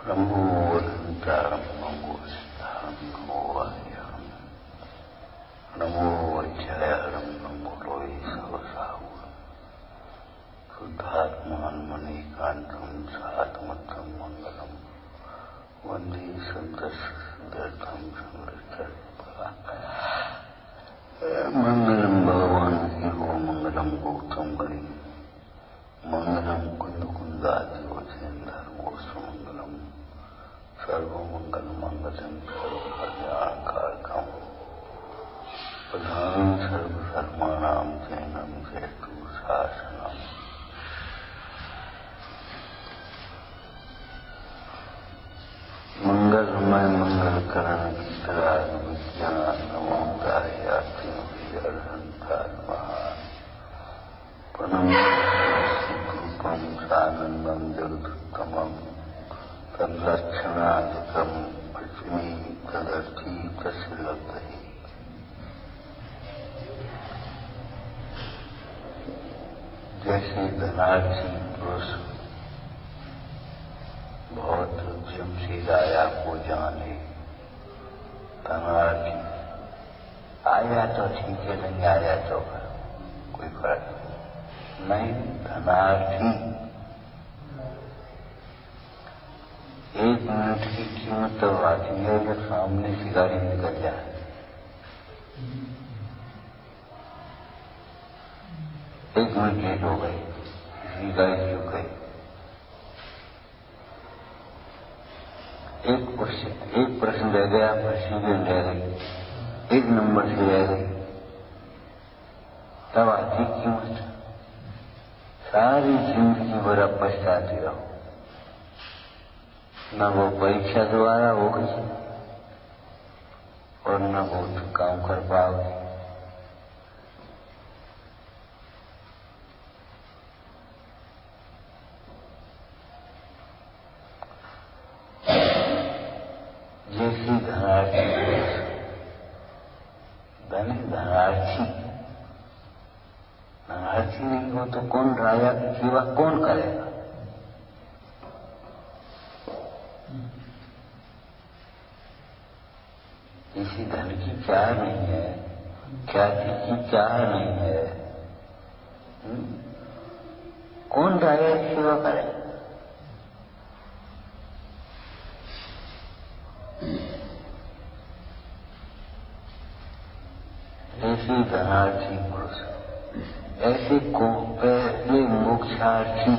नमोऽनन्तारं नमोऽस्तारं नमोऽहं नमो वज्रायणं नमो लोये सहसाहुरं शुद्धात्मानमनेकान्तं सात्मतं मङ्गलं वन्दे सन्ततसुदर्थं मङ्गलं भगवान् शिवो मङ्गलं गौतम गणि मङ्गलं कुन्दकुन्दादिवचेन्द्रमोऽस्तुमङ्गलं सर्वमङ्गलमङ्गलं सर्वकल्याणकारकं प्रधानं सर्वधर्माणां जैनं जयतु शासनम्। मंगलमय मंगलकरण वितराग विज्ञान नमोदायात्महंतात्महान पनम रूपम सानंदम जगदुत्तमम तल्लक्षणादिकम अज्मी तदर्थी तस्लब्धि। जैसे धनार्थी पुरुष बहुत जमशीद आया को जाने, धनार्थी आया तो ठीक है, नहीं आया तो कोई फर्क नहीं। धनार्थी 1 मिनट की कीमत तो आती है जब सामने से गाड़ी निकल जाए। एक मिनट लेट हो गई, किसी गाड़ी रुक गई, एक प्रश्न रह गया, प्रोसीजर रह गई, 1 नंबर से रह गई, तब आती कीमत। सारी जिंदगी भर आप पछताते रहो, न वो परीक्षा द्वारा हो गई और न वो काम कर पाओगे। जैसी धनार्थी धनार्थी नहीं हो तो कौन राजा की सेवा कौन करेगा? इसी धन की चाह नहीं है, ख्याति की चाह नहीं है, कौन राजा की सेवा करेगा? ऐसे धनार्थी पुरुष, ऐसे मोक्षार्थी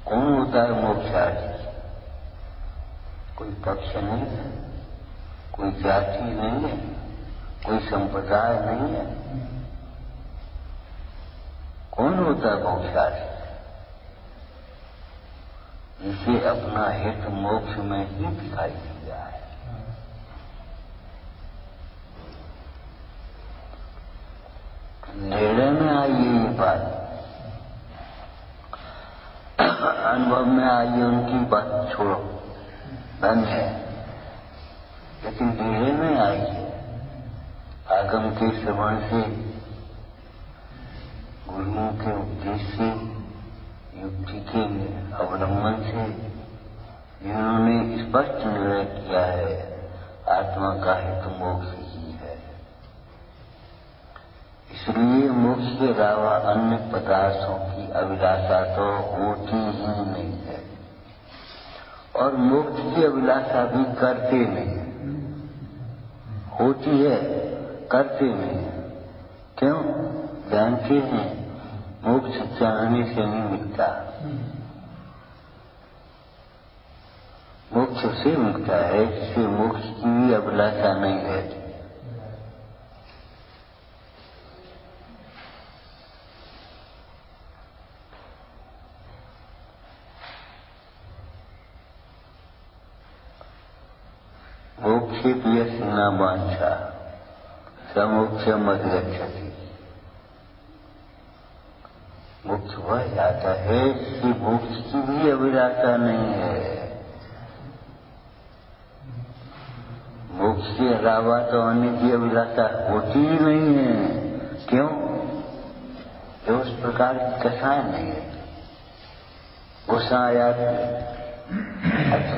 कौन होता है? मोक्षार्थी कोई पक्ष नहीं है, कोई जाति नहीं है, कोई संप्रदाय नहीं है। कौन होता है मोक्षार्थी? जिसे अपना हित मोक्ष में ही दिखाई दिया है। निर्णय में आइए ये बात, अनुभव में आइए उनकी बात छोड़ो, धन है, लेकिन निर्णय में आइए। आगम के श्रवण से, गुरुओं के उपदेश से, युक्ति के अवलंबन से जिन्होंने स्पष्ट निर्णय किया है आत्मा का हित मोक्ष ही है। इसलिए मोक्ष के अलावा अन्य पदार्थों की अभिलाषा तो होती ही नहीं है, और मोक्ष की अभिलाषा भी करते नहीं है। होती है, करते नहीं है। क्यों? जानते हैं मोक्ष चाहने से नहीं मिलता, मोक्ष से मिलता है जिससे मोक्ष की अभिलाषा नहीं रहती। मोक्षे यस्य न वांछा समोक्षम अधिगच्छति। मोक्ष वह जाता है जिससे मोक्ष की भी अभिलाषा नहीं है। मोक्ष के अलावा तो अन्य की अभिलाषा होती ही नहीं है। क्यों? जो उस प्रकार की कथाएं नहीं है। गुस्सा आया। अच्छा,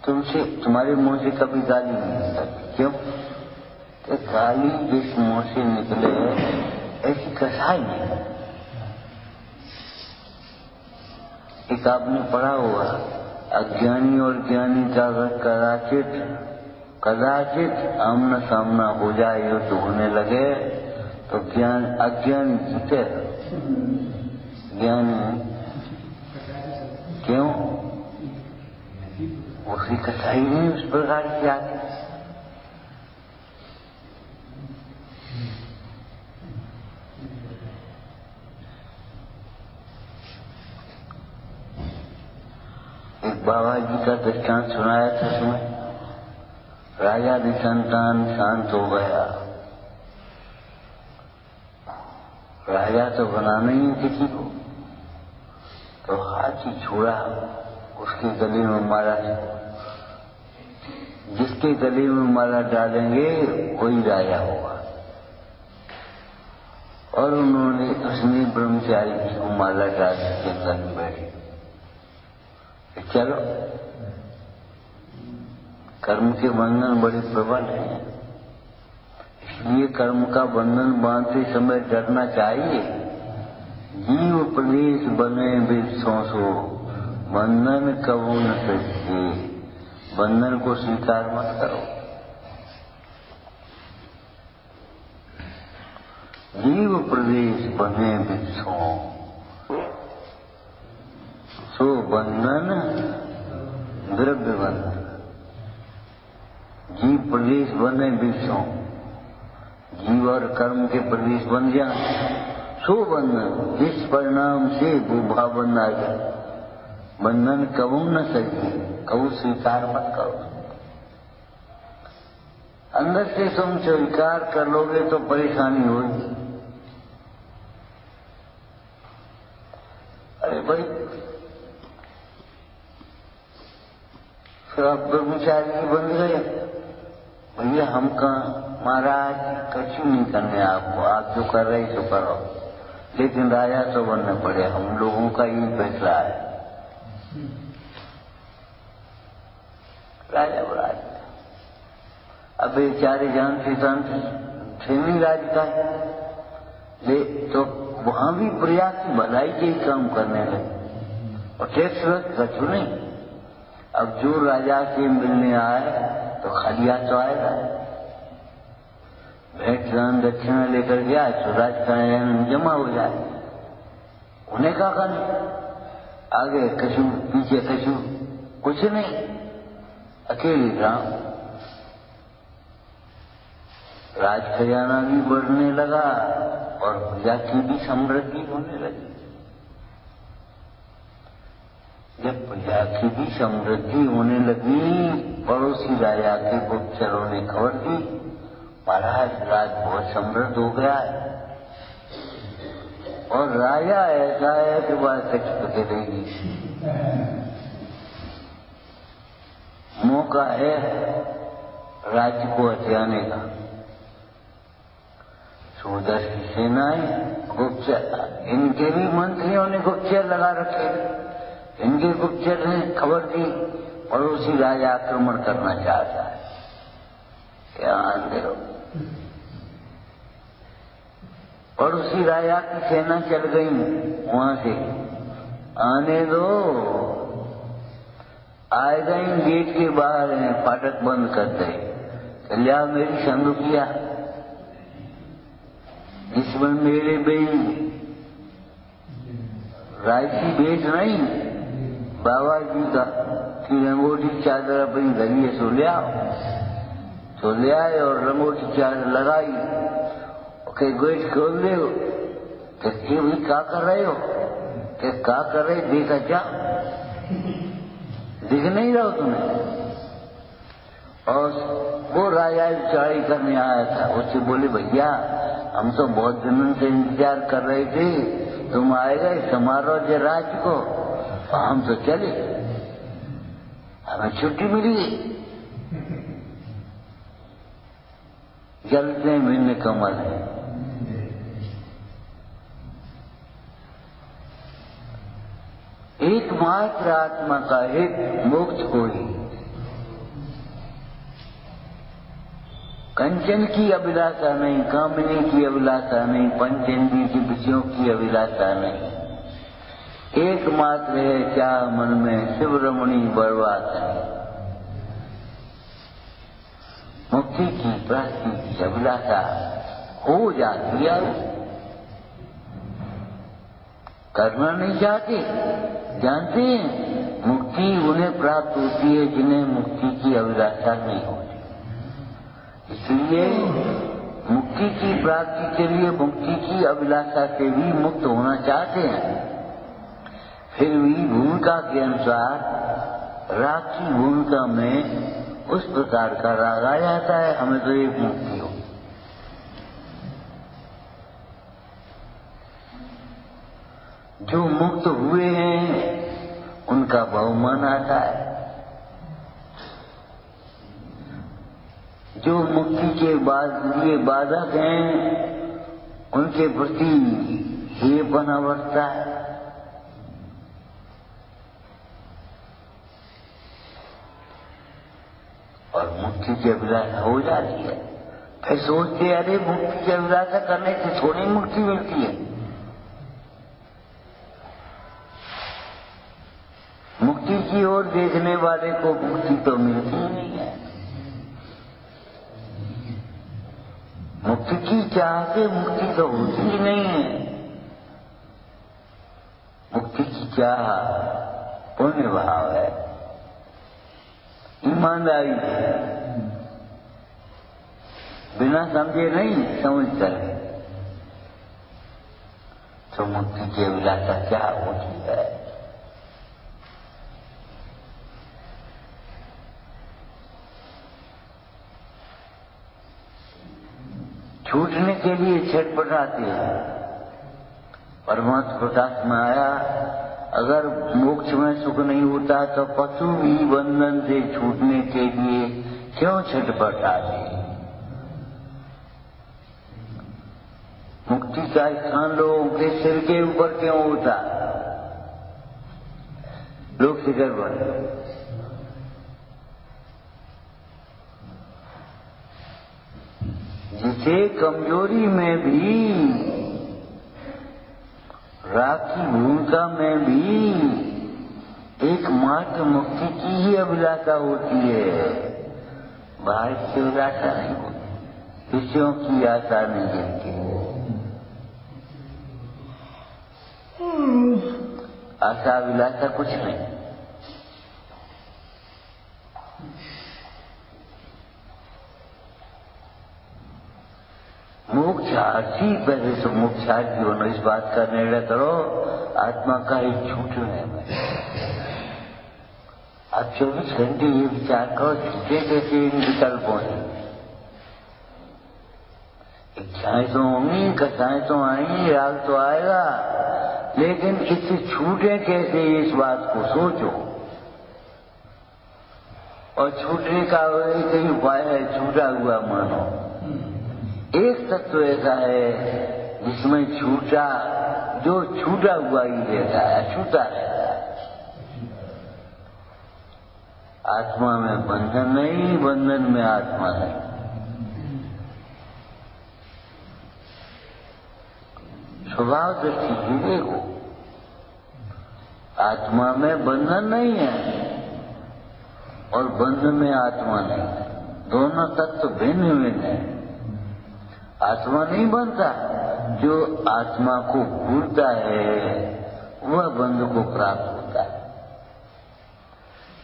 तुमसे तुम्हारे मुंह से कभी गाली नहीं निकलती, क्यों? कि गाली जिस मुंह से निकले ऐसी कसाई नहीं। एक आपने पढ़ा हुआ, अज्ञानी और ज्ञानी का कदाचित आमना सामना हो जाए, युद्ध होने लगे तो ज्ञान अज्ञानी जीते, ज्ञानी क्यों? उसकी कसाई नहीं उस प्रकार की आती। एक बाबा जी का दृष्टांत सुनाया था उसमें, राजा निसंतान शांत हो गया। राजा तो बनाना ही किसी को, तो हाथी छोड़ा, उसके गले में मारा। जिसके गले में माला डालेंगे वही राजा होगा। और उसने ब्रह्मचारी जी को माला डाल के जंगल में बैठी। चलो, कर्म के बंधन बड़े प्रबल हैं, इसलिए कर्म का बंधन बांधते समय डरना चाहिए। जीव प्रदेश बने विश्वासो, बंधन कबू न सके, बंधन को स्वीकार मत करो। जीव प्रदेश बने विश्वास, सो बंधन द्रव्य बंधन। जीव प्रदेश बने विश्व, जीव और कर्म के प्रदेश बन जाए, सो बंधन जिस परिणाम से वो भाव बन आ जाए, बंधन कबू न सके, कबू स्वीकार मत करो। अंदर से तुम स्वीकार कर लोगे तो परेशानी होगी। अरे भाई, फिर आप ब्रह्मचारी बन गए, भैया हम कहाँ, महाराज कछु नहीं करने आपको, आप जो कर रहे तो करो, लेकिन राजा तो बनना पड़े, हम लोगों का ही फैसला है। राजा राज, अब बेचारे जानते नहीं राज का ले, तो वहां भी प्रयास की भलाई के ही काम करने लगे और टैक्स कछु नहीं। अब जो राजा से मिलने आए तो खाली हाथ तो आएगा, भेंट दान दक्षिणा लेकर गया तो राजकारण जमा हो जाए। उन्हें क्या करना, आगे कछु पीछे कछु कुछ नहीं, अकेले राम। राज खजाना भी बढ़ने लगा और प्रजा की भी समृद्धि होने लगी। जब प्रजा की भी समृद्धि होने लगी, पड़ोसी राजा के गुप्तचरों ने खबर दी, महाराज राज बहुत समृद्ध हो गया है। और राजा ऐसा है कि वह सच पकड़ेगी, मौका है राज्य को हथियाने का। 14 की सेनाएं गुप्तचर, इनके भी मंत्रियों ने गुप्तचर लगा रखे, इनके गुप्तचर ने खबर दी पड़ोसी राजा आक्रमण करना चाहता है। क्या अंधेरो, पड़ोसी राजा की सेना चल गई वहां से, आने दो। आए गई, गेट के बाहर हैं, फाटक बंद कर दे, लिया मेरी संदूकिया जिसमें मेरे बेई रायसी बेच नहीं, बाबा जी का की रंगोटी चादर अपनी घरी है, सो ले आए और रंगोटी चादर लगाई। ओके, गेट खोल दे, ये भी क्या कर रहे हो, क्या कर रहे, देखा क्या, दिख नहीं रहा तुम्हें। और वो राजा चढ़ाई करने आया था, उससे बोले भैया हम तो बहुत दिनों से इंतजार कर रहे थे, तुम आए गए समारोह के राज को, हम तो चले, हमें छुट्टी मिली। जलते मिलने कमल है। एकमात्र आत्मा का हित मोक्ष को ही। कंचन की अभिलाषा नहीं, कामनी की अभिलाषा नहीं, पंचेंद्रिय के विषयों की अभिलाषा नहीं। एकमात्र है चाह मन में शिव रमणी बर्बाद है। मुक्ति की प्राप्ति की अभिलाषा हो जाती है, करना नहीं चाहते। जानते हैं मुक्ति उन्हें प्राप्त होती है जिन्हें मुक्ति की अभिलाषा नहीं होती। इसलिए मुक्ति की प्राप्ति के लिए मुक्ति की अभिलाषा से भी मुक्त होना चाहते हैं, फिर भी भूमिका के अनुसार राग की भूमिका में उस प्रकार का राग आ जाता है, हमें तो एक मुक्ति हो। जो मुक्त हुए हैं उनका बहुमान आता है, जो मुक्ति के लिए बाधक हैं उनके प्रति हेयपना बढ़ता है। और मुक्ति की अभिलाषा हो जाती है, फिर सोचते अरे मुक्ति की अभिलाषा करने से थोड़ी मुक्ति मिलती है। मुक्ति की ओर देखने वाले को मुक्ति तो मिलती ही नहीं है। मुक्ति की चाह से मुक्ति तो होती ही नहीं है। मुक्ति की चाह पुण्य भाव है, ईमानदारी है, बिना समझे नहीं समझकर है तो मुक्ति की अभिलाषा क्या होती है। छूटने के लिए छटपटाते हैं। परमात्मा प्रकाश में आया, अगर मोक्ष में सुख नहीं होता तो पशु भी बंधन से छूटने के लिए क्यों छटपटाते। मुक्ति का स्थान लोगों के सिर के ऊपर क्यों होता, लोग फिक्र पर। जिसे कमजोरी में भी, राग की भूमिका में भी एकमात्र मुक्ति की ही अभिलाषा होती है, बाहर की अभिलाषा नहीं होती, विषयों की आशा नहीं रहती। आशा अभिलाषा कुछ नहीं। मोक्षार्थी पहले तो मोक्षार्थी होना, इस बात का निर्णय करो आत्मा का ही छूटने में। अब 24 घंटे ये विचार करो छूटे कैसे इन विकल्पों से। इच्छाएं तो होंगी, कथाएं तो आएंगी, राग तो आएगा, लेकिन इससे छूटे कैसे इस बात को सोचो। और छूटने का एक ही उपाय है, छूटा हुआ मानो। एक तत्व ऐसा है जिसमें जो छूटा हुआ ही रहता है, छूटा रहता है। आत्मा में बंधन नहीं, बंधन में आत्मा नहीं। स्वभाव दृष्टि से देखो, आत्मा में बंधन नहीं है और बंधन में आत्मा नहीं है, दोनों तत्व भिन्न भिन्न है। आत्मा नहीं बनता, जो आत्मा को भूलता है वह बंध को प्राप्त होता है,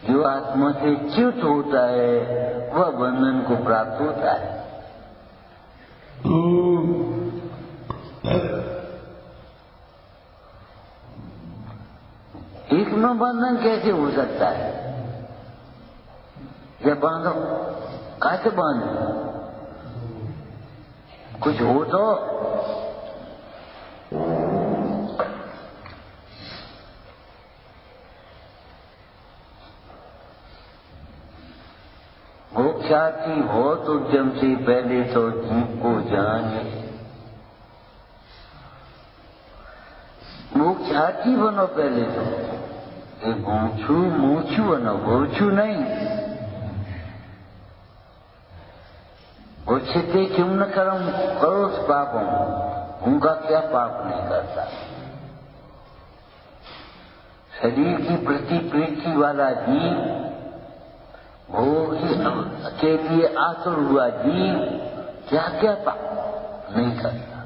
जो आत्मा से च्युत होता है वह बंधन को प्राप्त होता है। एक में बंधन कैसे हो सकता है? जब बांधो, कैसे बांधो? कुछ हो तो मोक्षार्थी हो तो उद्यम से पहले तो जीव को जाने। मोक्षार्थी बनो पहले तो, એ ગૂંચું મૂછું અને ગોચું नहीं। गोचते क्यों न करो पापों, उनका क्या पाप नहीं करता। शरीर की प्रतिप्रीति वाला जीव, भोग के लिए आतुर हुआ जीव क्या क्या पाप नहीं करता।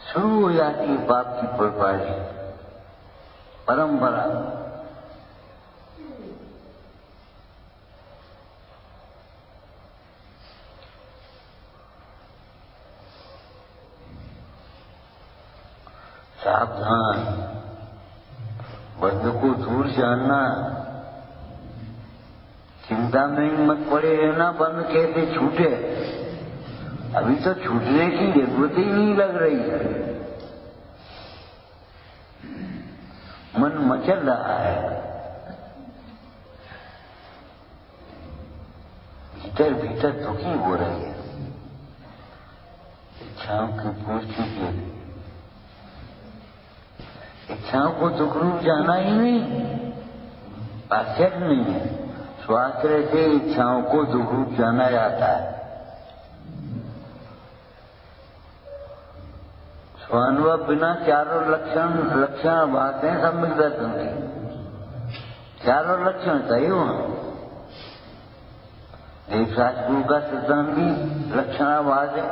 शुरू हो जाती है पाप की परंपरा। सावधान, बंद को दूर जानना, चिंता में मत पड़े रहना। बंद कैसे छूटे, अभी तो छूटने की जरूरत ही नहीं लग रही है। मन मचल रहा है, भीतर भीतर दुखी हो रही है। इच्छाओं की पूर्ति के लिए इच्छाओं को दुख रूप जाना ही नहीं, आश्चर्य नहीं है। स्वाश्रय से इच्छाओं को दुख रूप जाना जाता है। स्वानुभव बिना चारों लक्षण बातें सब मिल जाती हैं। चारों लक्षण सही हो। देवशास्त्र गुरु का सिद्धांत भी लक्षणावाद है।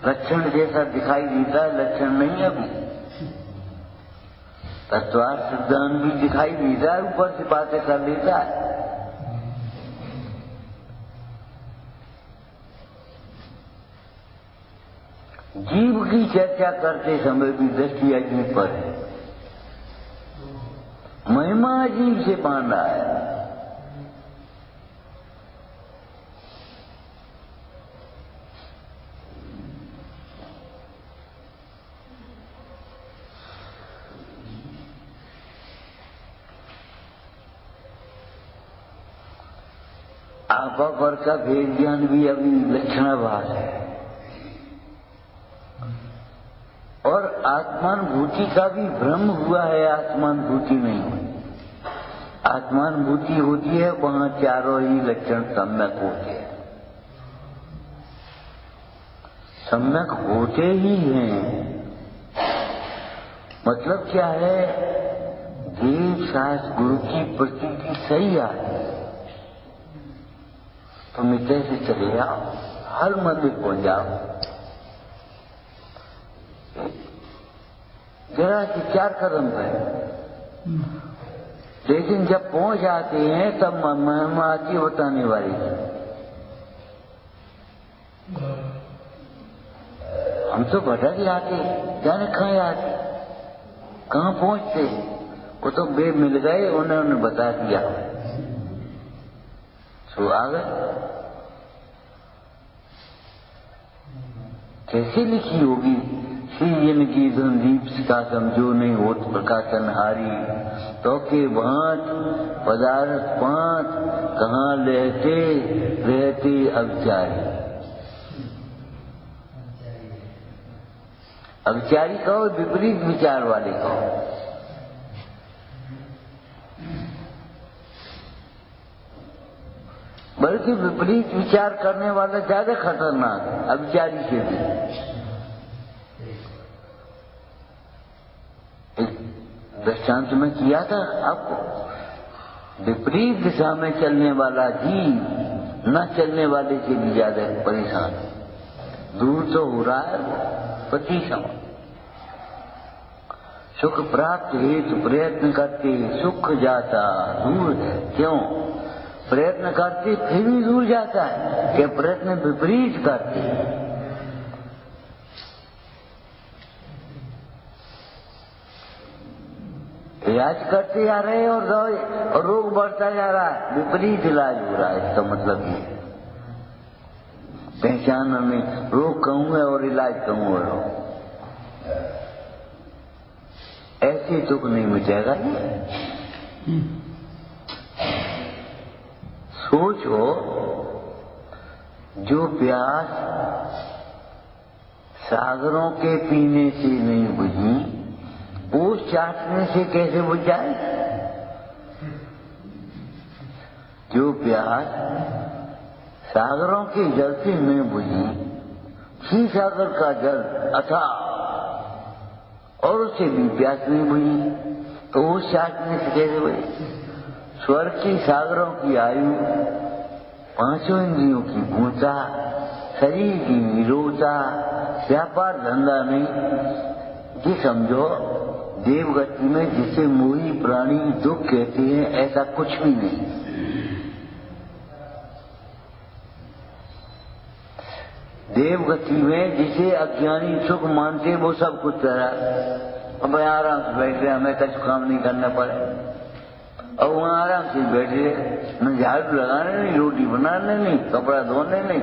लक्षण जैसा दिखाई देता है, लक्षण नहीं है। अभी तत्वार्थ सिद्धांत भी दिखाई देता है, ऊपर से बातें कर लेता है। जीव की चर्चा करते समय भी दृष्टि अजीब पर है। महिमा अजीब से बांधा है। आपा पर का भेद ज्ञान भी अभी लक्षणाभास है। और आत्मानुभूति का भी भ्रम हुआ है। आत्मानुभूति नहीं हुई। आत्मानुभूति होती है वहां चारों ही लक्षण सम्यक होते हैं। सम्यक होते ही हैं। मतलब क्या है, देव शास्त्र गुरु की प्रतीति सही आती है तो मित्र से चले जाओ, हर मंदिर पहुंच जाओ। जरा से 4 कदम पे, लेकिन जब पहुंच जाते हैं तब महिमा आती बताने वाली। हम तो भटक जाते, जाने कहाँ जाते, कहाँ पहुंचते। वो तो बे मिल गए, उन्होंने बता दिया तो आ गए। कैसे लिखी होगी श्री जिनकी धनदीप का समझो नहीं होत प्रकाशन हारी, तो के भांत पदार्थ पांत कहाँ रहते रहते अविचारी। अविचारी कहो, विपरीत विचार वाले कहो। बल्कि विपरीत विचार करने वाला ज्यादा खतरनाक है अविचारी से भी। दृष्टांत में किया था आपको, विपरीत दिशा में चलने वाला जीव न चलने वाले से भी ज्यादा परेशान। दूर तो हो रहा है पति समान। सुख प्राप्त हेतु प्रयत्न करते सुख जाता दूर है। क्यों प्रयत्न करते फिर भी दूर जाता है कि प्रयत्न विपरीत करते। इलाज करते जा रहे हैं और रोग बढ़ता जा रहा है, विपरीत इलाज हो रहा है। इसका मतलब ये पहचान में रोग कहूंगा और इलाज कहूंगा। ऐसे दुख नहीं मिटेगा। सोचो, जो प्यास सागरों के पीने से नहीं बुझी, वो चाटने से कैसे बुझ जाए? जो प्यास सागरों के जल से नहीं बुझी, क्षीर सागर का जल अथाह और उससे भी प्यास नहीं बुझी, तो वो चाटने से कैसे बुझे? स्वर्ग की सागरों की आयु, पांचों इंद्रियों की पूर्णता, शरीर की निरोधता, व्यापार धंधा नहीं। ये समझो देवगति में जिसे मोही प्राणी दुख कहते हैं, ऐसा कुछ भी नहीं। देवगति में जिसे अज्ञानी सुख मानते, वो सब कुछ तरह अब आराम से बैठ रहे, हमें कुछ काम नहीं करना पड़े, और वहां आराम से बैठे, न झाड़ू लगाने नहीं, रोटी बनाने नहीं, कपड़ा धोने नहीं,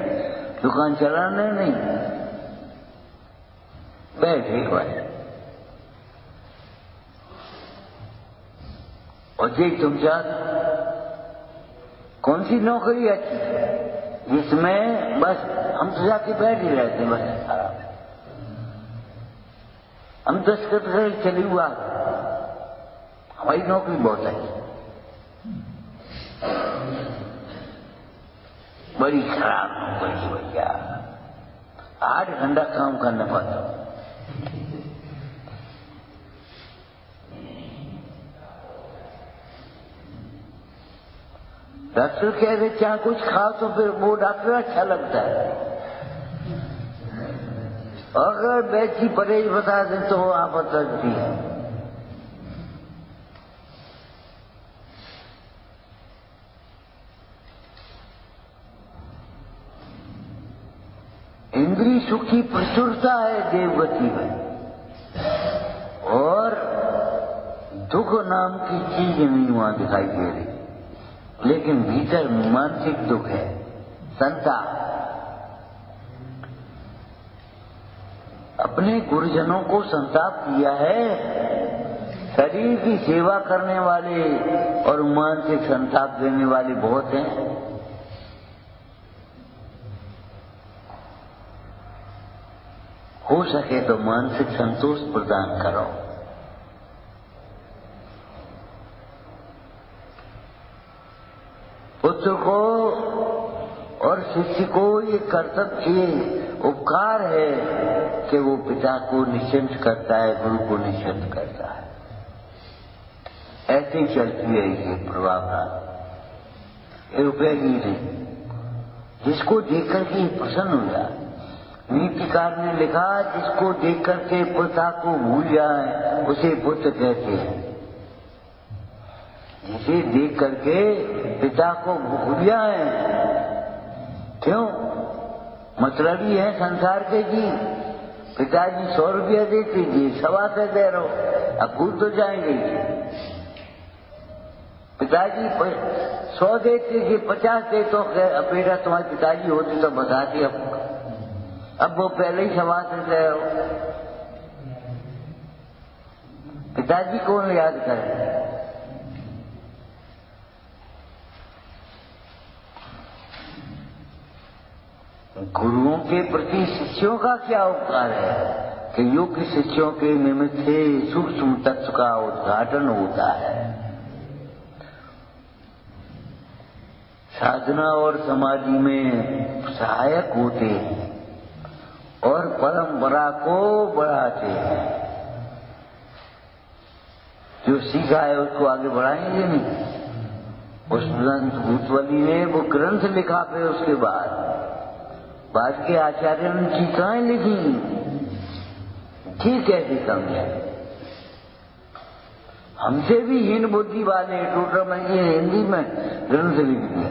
दुकान चलाने नहीं, बैठे बस। और जी तुम कौन सी नौकरी अच्छी है जिसमें बस हम तो जाके बैठ ही रहते, बस आराम। हम 10 कदम चली हुआ, हमारी नौकरी बहुत अच्छी, बड़ी खराब नौकरी भैया, 8 घंटा काम करना पड़ता। डॉक्टर कह रहे चाहे कुछ खाओ, तो फिर वो डॉक्टर अच्छा लगता है। अगर वैसी परहेज बता दें तो आप लगती है। इंद्रिय सुख की प्रचुरता है देवगति में, और दुख नाम की चीज नहीं वहां दिखाई दे रही, लेकिन भीतर मानसिक दुख है, संताप। अपने गुरुजनों को संताप किया है, शरीर की सेवा करने वाले और मानसिक संताप देने वाले बहुत हैं। हो सके तो मानसिक संतोष प्रदान करो। पुत्र को और शिष्य को ये कर्तव्य, उपकार है कि वो पिता को निश्चिंत करता है, गुरु को निश्चिंत करता है। ऐसे ही चलती है ये प्रभावना, रुपये ही नहीं, जिसको देख करके प्रसन्न हो जाए। नीतिकार ने लिखा, जिसको देख करके पिता को भूल जाए उसे पुत्र कहते हैं। जिसे देख करके पिता को भूल जाए, क्यों? मतलब ही है संसार के जी, पिताजी 100 रुपया देते जी, 125 दे रहो, अब भूल तो जाएंगे। पिताजी 100 देते जी, 50 दे तो बेटा तुम्हारे पिताजी होते तो बताते, अब वो पहले ही 125 दे रहो। पिताजी कौन याद करे? गुरुओं के प्रति शिष्यों का क्या उपकार है कि योग्य शिष्यों के निमित्त से सूक्ष्म तत्व का उद्घाटन होता है। साधना और समाधि में सहायक होते हैं और परंपरा को बढ़ाते हैं। जो सीखा है उसको आगे बढ़ाएंगे नहीं। उस ग्रंथ भूतवली ने वो ग्रंथ लिखा, फिर उसके बाद के आचार्यों ने टीकाएं लिखी, ठीक कैसे समझे? हमसे भी हीन बुद्धि वाले टोटल में ये हिंदी में ग्रंथ लिख दिया।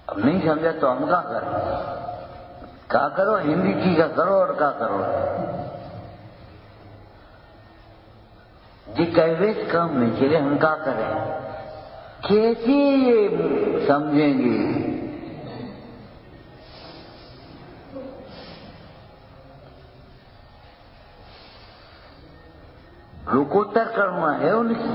अब नहीं समझा तो हम क्या करो? हिंदी टीका करो और क्या करो? जी कहवे काम नहीं चले, हम क्या करें? कैसे ये समझेंगे? लोकोत्तर करना है उनकी।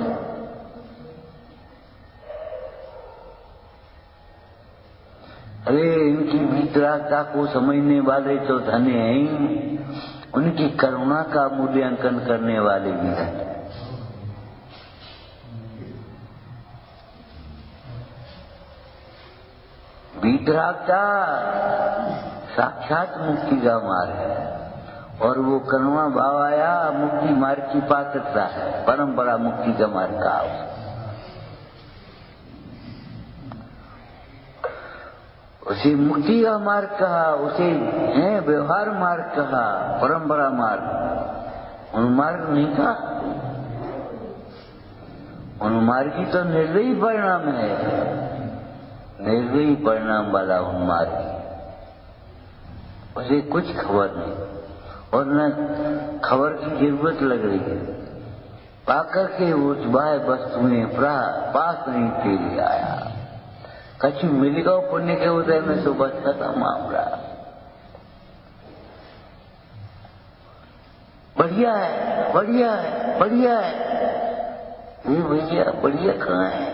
अरे इनकी वितरागता को समझने वाले तो धन्य हैं ही, उनकी करुणा का मूल्यांकन करने वाले भी धन्य। वितरागता साक्षात मुक्ति का मार्ग है, और वो करुणा भाव आया मुक्ति मार्ग की पात्रता है, परंपरा मुक्ति का मार्ग का। उसे मुक्ति का मार्ग कहा, उसे है व्यवहार मार्ग कहा, परंपरा मार्ग उन्मार्ग नहीं कहा। उन्मार्गी तो निर्दयी परिणाम है, निर्दयी परिणाम वाला उन्मार्गी, उसे कुछ खबर नहीं और न खबर की जरूरत लग रही है। पाकर के उस बाह्य वस्तुएं पास नहीं तेरे आया, कछु मिलेगा पुण्य के उदय में तो बस खत्म मामला। बढ़िया है, बढ़िया है, बढ़िया है। ये भैया बढ़िया कहाँ है?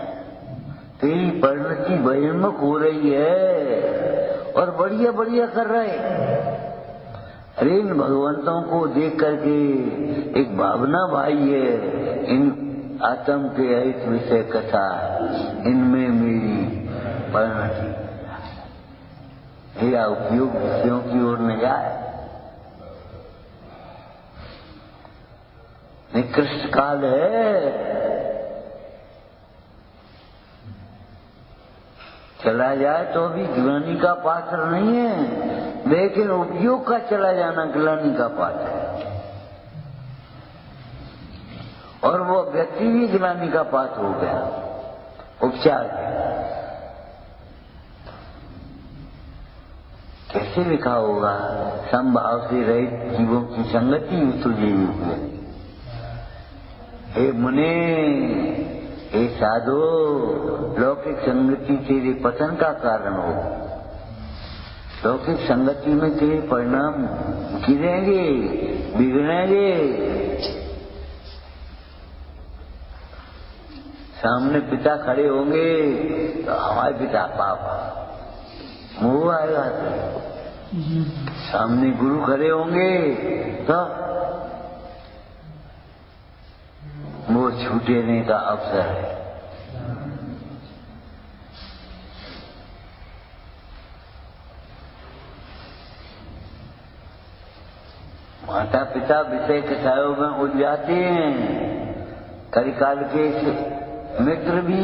तेरी परिणति बहिर्मुख हो रही है और बढ़िया बढ़िया कर रहे। अरे इन भगवंतों को देख करके एक भावना भाई है, इन आत्म के हित विषय कथा, इनमें मेरी परिणति या उपयोग विषयों की ओर न जाए। निकृष्ट काल है, चला जाए तो भी ग्लानि का पात्र नहीं है, लेकिन उपयोग का चला जाना ग्लानि का पात्र है, और वो व्यक्ति भी ग्लानि का पात्र हो गया उपचार के। कैसे लिखा होगा? समभाव से रहित जीवों की संगति तुझे हुए। हे मुने, हे साधो, लौकिक संगति तेरे पतन का कारण हो। लौकिक संगति में तेरे परिणाम गिरेंगे, बिगड़ेंगे। सामने पिता खड़े होंगे तो हमारे पिता पापा मोह आएगा, सामने गुरु खड़े होंगे तो वो छूटने का अवसर है। माता पिता विषय कथाओं में उलझाते हैं, कलिकाल के मित्र भी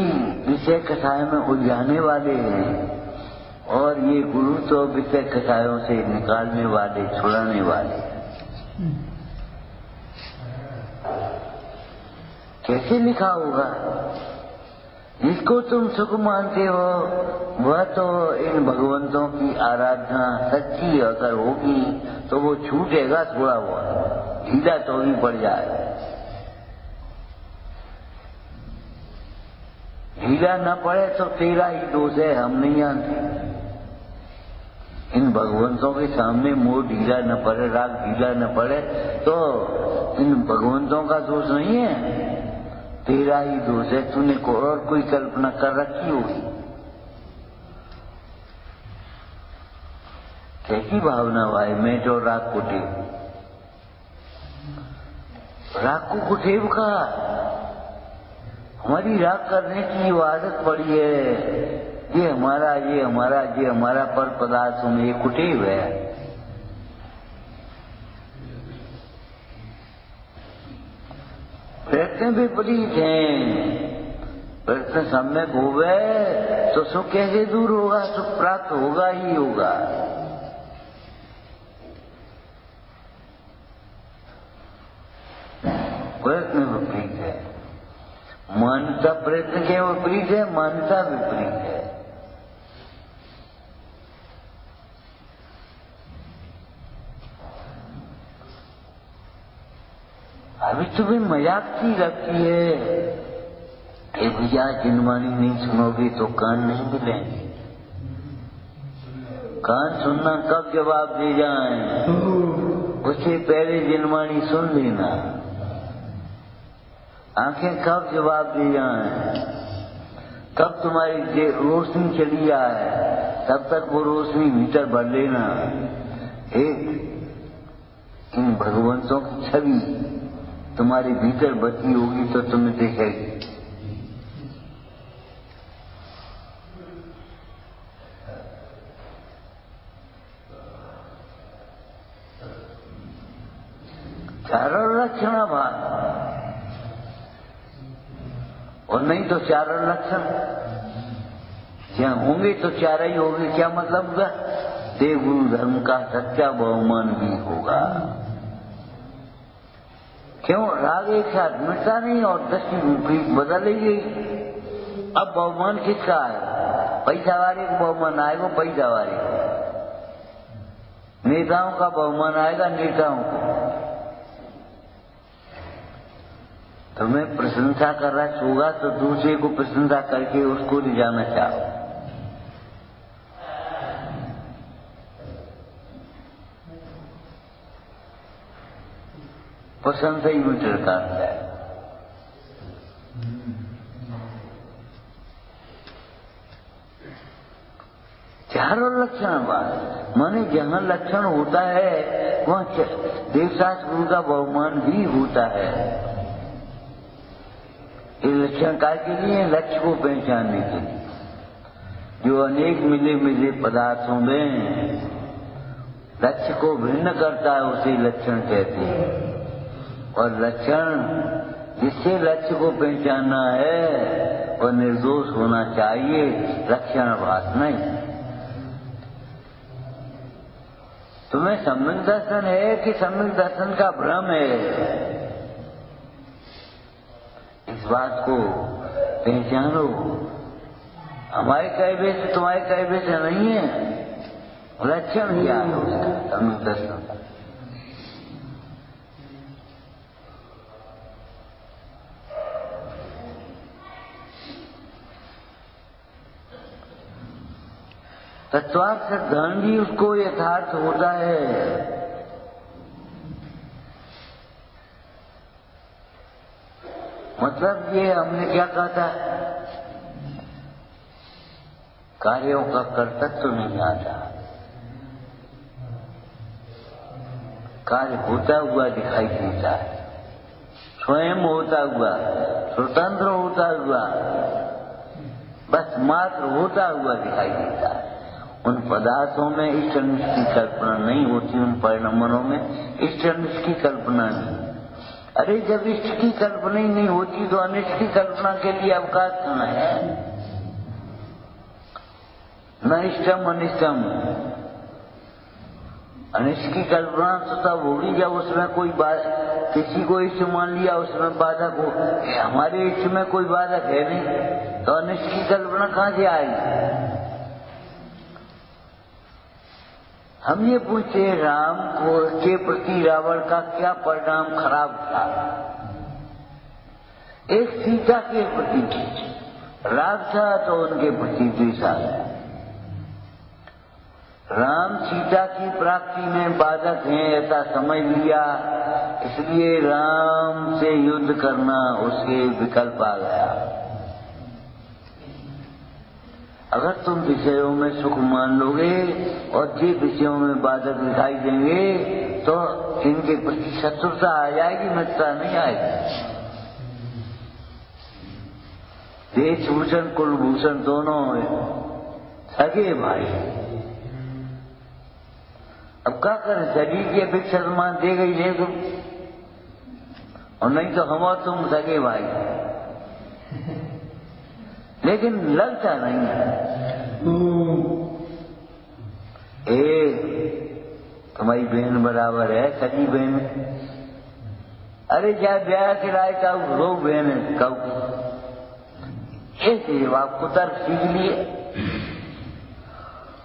विषय कथाओं में उलझाने वाले हैं, और ये गुरु तो विषय कथाओं से निकालने वाले, छुड़ाने वाले। कैसे लिखा होगा? जिसको तुम सुख मानते हो वह तो इन भगवंतों की आराधना सच्ची अगर होगी तो वो छूटेगा, थोड़ा बहुत ढीला तो भी पड़ जाए। ढीला न पड़े तो तेरा ही दोष है, हम नहीं जानते। इन भगवंतों के सामने मोह ढीला न पड़े, राग ढीला न पड़े तो इन भगवंतों का दोष नहीं है, तेरा ही दोष है। तूने और कोई कल्पना कर रखी होगी। कैसी भावना भाई? मैं तो राग कुटेव, राग को कुटेव का हमारी राग करने की आदत पड़ी है। ये हमारा, ये हमारा, ये हमारा पर पदार्थ में ये कुटेव है। प्रयत्न विपरीत हैं, प्रयत्न सम्यक होवे तो सुख कैसे दूर होगा? सुख प्राप्त होगा ही होगा। प्रयत्न विपरीत है, मान्यता प्रयत्न के विपरीत है, मान्यता विपरीत है। अभी तुम्हें मजाक सी लगती है, भैया जिनवाणी नहीं सुनोगे तो कान नहीं मिलेंगे। कान सुनना कब जवाब दे जाए, उससे पहले जिनवाणी सुन लेना। आंखें कब जवाब दे जाए, कब तुम्हारी रोशनी चली जाए तब तक वो रोशनी भीतर भर लेना। एक इन भगवंतों की छवि तुम्हारे भीतर बची होगी तो तुम्हें दिखेगी। चारों लक्षण भान और नहीं तो चारों लक्षण क्या होंगे तो चार ही होंगे। क्या मतलब होगा? देव गुरु धर्म का सच्चा बहुमान भी होगा। क्यों? राग एक साथ मिटता नहीं और दृष्टि विपरीत बदल ही गई। अब बहुमान किसका है? पैसा वाले को बहुमान आएगा, पैसा वाले को। नेताओं का बहुमान आएगा, नेताओं को। तुम्हें प्रशंसा कर रहा होगा तो दूसरे को प्रशंसा करके उसको ले जाना चाहो। प्रशंसा ही मीटर काटता है। चारों लक्षण बात माने जहां लक्षण होता है वहां देवशास्त्र गुरु का बहुमान भी होता है। इस लक्षण काय के लिए? लक्ष्य को पहचानने के लिए। जो अनेक मिले मिले पदार्थों में लक्ष्य को भिन्न करता है उसे लक्षण कहते हैं। और लक्षण जिससे लक्ष्य को पहचानना है और निर्दोष होना चाहिए, लक्षण भास नहीं। तुम्हें सम्यक दर्शन है कि सम्यक दर्शन का भ्रम है? इस बात को पहचानो। हमारे कहवे से तुम्हारे कहवे से नहीं है, लक्षण क्या है उसका? सम्यक दर्शन तत्वार्थ धन भी उसको यथार्थ होता है। मतलब ये हमने क्या कहा था? कार्यों का कर्तृत्व नहीं आता। कार्य होता हुआ दिखाई देता है, स्वयं होता हुआ, स्वतंत्र होता हुआ, बस मात्र होता हुआ दिखाई देता है। उन पदार्थों में इष्टनिष्ठ की कल्पना नहीं होती, उन परिणामों में इष्टनिष्ठ की कल्पना नहीं। अरे जब इष्ट की कल्पना ही नहीं होती तो अनिष्ट की कल्पना के लिए अवकाश कहाँ है? न इष्टम अनिष्टम। अनिष्ट की कल्पना तो तब होगी जब उसमें कोई किसी को इष्ट मान लिया, उसमें बाधक हो। हमारे इष्ट में कोई बाधक है नहीं तो अनिष्ट की कल्पना कहाँ से आएगी? हम ये पूछते राम के प्रति रावण का क्या परिणाम खराब था? एक सीता के प्रति राग था तो उनके प्रति द्वेष आ गया। राम सीता की प्राप्ति में बाधक हैं ऐसा समझ लिया, इसलिए राम से युद्ध करना उसके विकल्प आ गया। अगर तुम विषयों में सुख मान लोगे और जिन विषयों में बाधक दिखाई देंगे तो इनके प्रति शत्रुता आ जाएगी, मित्रता नहीं आएगी। देशभूषण कुलभूषण दोनों सगे भाई। अब क्या करें? शरीर की अपेक्षा तो मान दे गई नहीं तुम, और नहीं तो हम और तुम सगे भाई, लेकिन लगता नहीं है। तुम्हारी बहन बराबर है, सगी बहन। अरे क्या ब्याह किराए का रो बहन है कब? ऐसे आपको तर्क सीख लिए।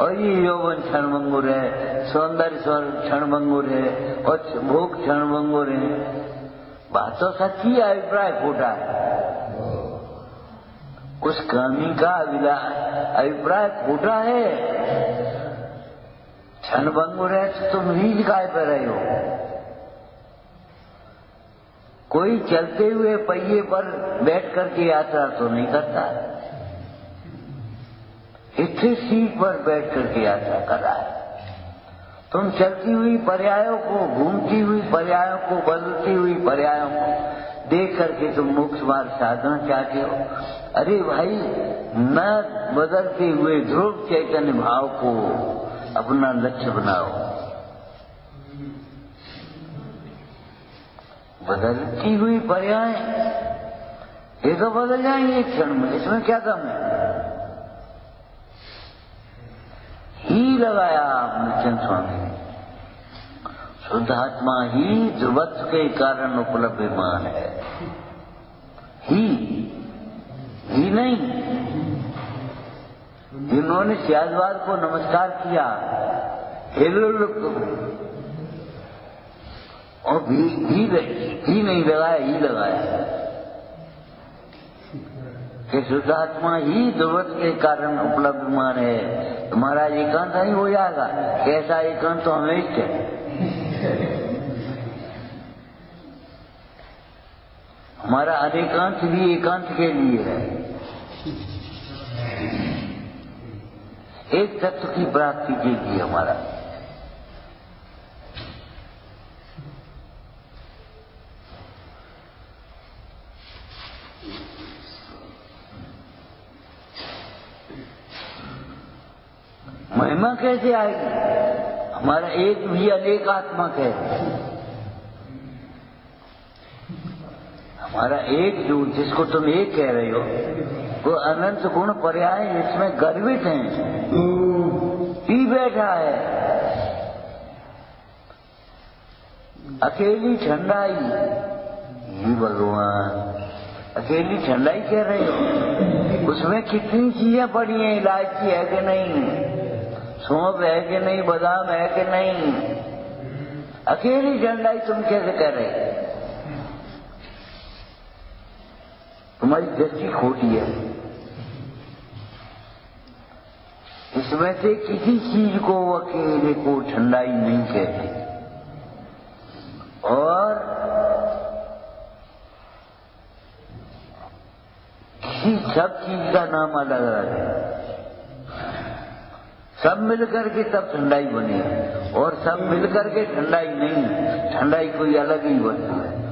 और ये यौवन क्षणभंगुर है, सौंदर्य क्षणभंगुर है और भोग क्षणभंगुर है। बात तो सच्ची है, अभिप्राय खोटा है। उस कामी का अभिप्राय खोटा है, क्षणभंगुर है तो तुम रीझ काय पर रहे हो? कोई चलते हुए पहिए पर बैठ करके यात्रा तो नहीं करता। स्थिर सीट पर बैठ करके यात्रा कर रहा है। तुम चलती हुई पर्यायों को, घूमती हुई पर्यायों को, बदलती हुई पर्यायों को देख करके तुम मोक्ष मार्ग साधना चाहते हो। अरे भाई, न बदलते हुए ध्रुव चैतन्य भाव को अपना लक्ष्य बनाओ। बदलती हुई पर्याय ये तो बदल जाएंगे एक क्षण में, इसमें क्या दम है? ही लगाया आपने चंद स्वामी ने, शुद्ध आत्मा ही ध्रुवत्व के कारण उपलब्धमान है। ही नहीं। जिन्होंने सियाजवाद को नमस्कार किया, हेलो और ही नहीं लगाया, ही लगाया कि शुद्ध आत्मा ही ध्रुवत्व के कारण उपलब्धमान है। तुम्हारा एकांत नहीं हो जाएगा। कैसा एकांत तो हमें इष्ट है। हमारा अनेकांत भी एकांत के लिए है। एक तत्व की प्राप्ति के लिए हमारा। महिमा कैसे आएगी? हमारा एक भी अनेकात्मक है। हमारा एक जो जिसको तुम एक कह रहे हो वो अनंत गुण पर्याय इसमें गर्वित हैं, पी बैठा है। अकेली ठंडाई, ये भगवान अकेली ठंडाई कह रहे हो? उसमें कितनी चीजें पड़ी हैं, इलायची है कि नहीं, सौंफ है कि नहीं, बादाम है कि नहीं? अकेली ठंडाई तुम कैसे कह रहे? तुम्हारी दृष्टि खोटी है। इसमें से किसी चीज को अकेले को ठंडाई नहीं कहते। और किसी सब चीज का नाम अलग अलग है। सब मिलकर के तब ठंडाई बनी और सब मिलकर के ठंडाई नहीं। ठंडाई कोई अलग ही वस्तु है।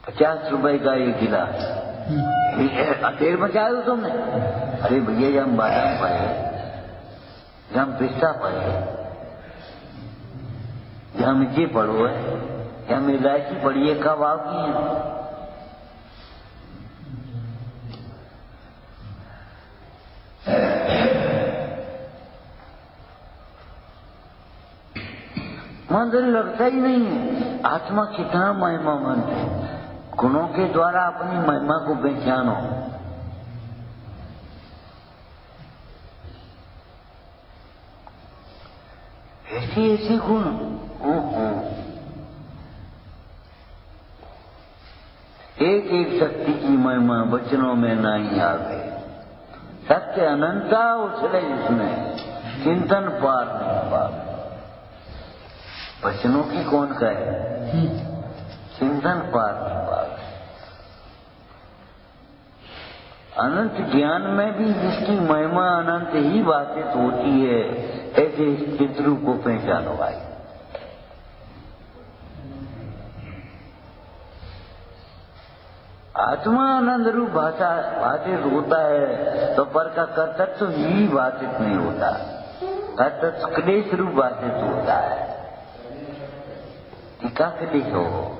₹50 का एक गिलास, देर मचा दो तुमने। अरे भैया, जब हम बादाम पाए, जब हम पिस्ता पाए, जहां मिर्ची पड़ो है, जहां इलायची पड़ी है, कब आपकी है? मंदिर लगता ही नहीं है। आत्मा कितना महिमामंद है। गुणों के द्वारा अपनी महिमा को पहचानो। ऐसे गुण एक एक शक्ति की महिमा वचनों में नहीं आ गई। सत्य अनंता उछले जिसमें चिंतन पार नहीं पार। वचनों की कौन कहे, चिंतन पार नहीं पार। अनंत ज्ञान में भी जिसकी महिमा अनंत ही बाधित होती है, ऐसे इस चित्र को पहचानो भाई। आत्मा आनंद रूप बाधित होता है तो पर का कर्तृत्व ही बाधित नहीं होता। कर्तृत्व क्लेश रूप बाधित होता है। टीका क्लेश हो।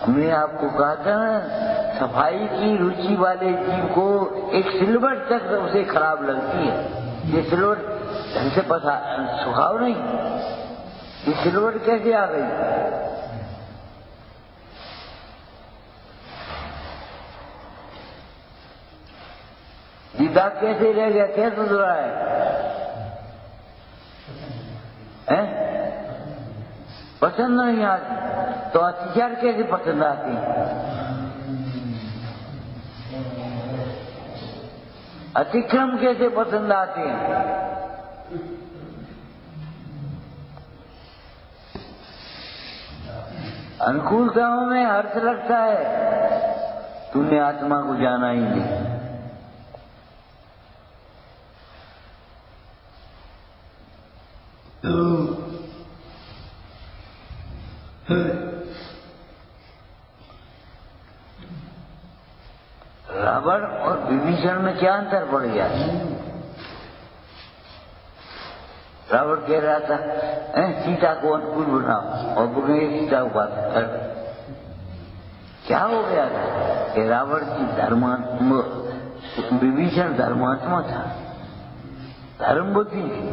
हमने आपको कहा था सफाई की रुचि वाले जीव को एक सिलवट तक उसे खराब लगती है। ये सिलवट ढंग से सुखाओ नहीं, ये सिलवट कैसे आ गई? दाग कैसे रह गया, कैसे सुधरा है? पसंद नहीं आती तो अत्याचार कैसे पसंद आती? अतिक्रम कैसे पसंद आते हैं? अनुकूलताओं में हर्ष लगता है, तूने आत्मा को जाना ही नहीं। रावण और विभीषण में क्या अंतर पड़ गया? रावण कह रहा था सीता को अनुकूल बनाओ और बोले सीता को बात कर। क्या हो गया था कि रावण की धर्मात्मा, विभीषण धर्मात्मा था, धर्म बुद्धि थी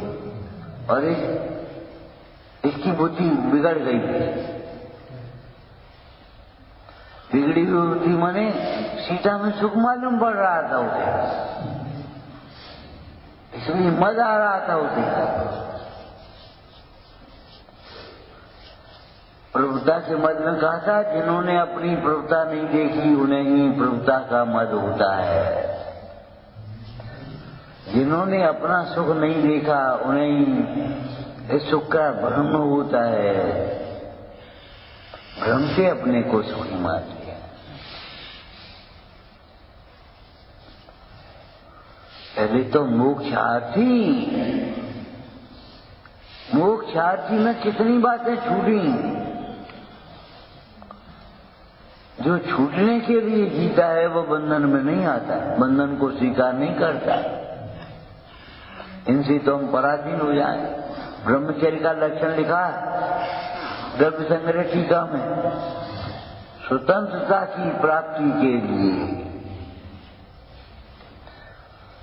और इसकी बुद्धि बिगड़ गई थी। बिगड़ी हुई बुद्धि माने सीता में सुख मालूम पड़ रहा था उसे, इसलिए मजा आ रहा था उसे। प्रभुता से मद में कहा था, जिन्होंने अपनी प्रभुता नहीं देखी उन्हें ही प्रभुता का मद होता है। जिन्होंने अपना सुख नहीं देखा उन्हें ही इस सुख का भ्रम होता है। भ्रम से अपने को सुखी मान लिया। पहले तो मोक्षार्थी में कितनी बातें छूटी। जो छूटने के लिए जीता है वो बंधन में नहीं आता, बंधन को स्वीकार नहीं करता। इनसे तो हम पराधीन हो जाएं। ब्रह्मचर्य का लक्षण लिखा है द्रव्य संग्रह टीका में, स्वतंत्रता की प्राप्ति के लिए।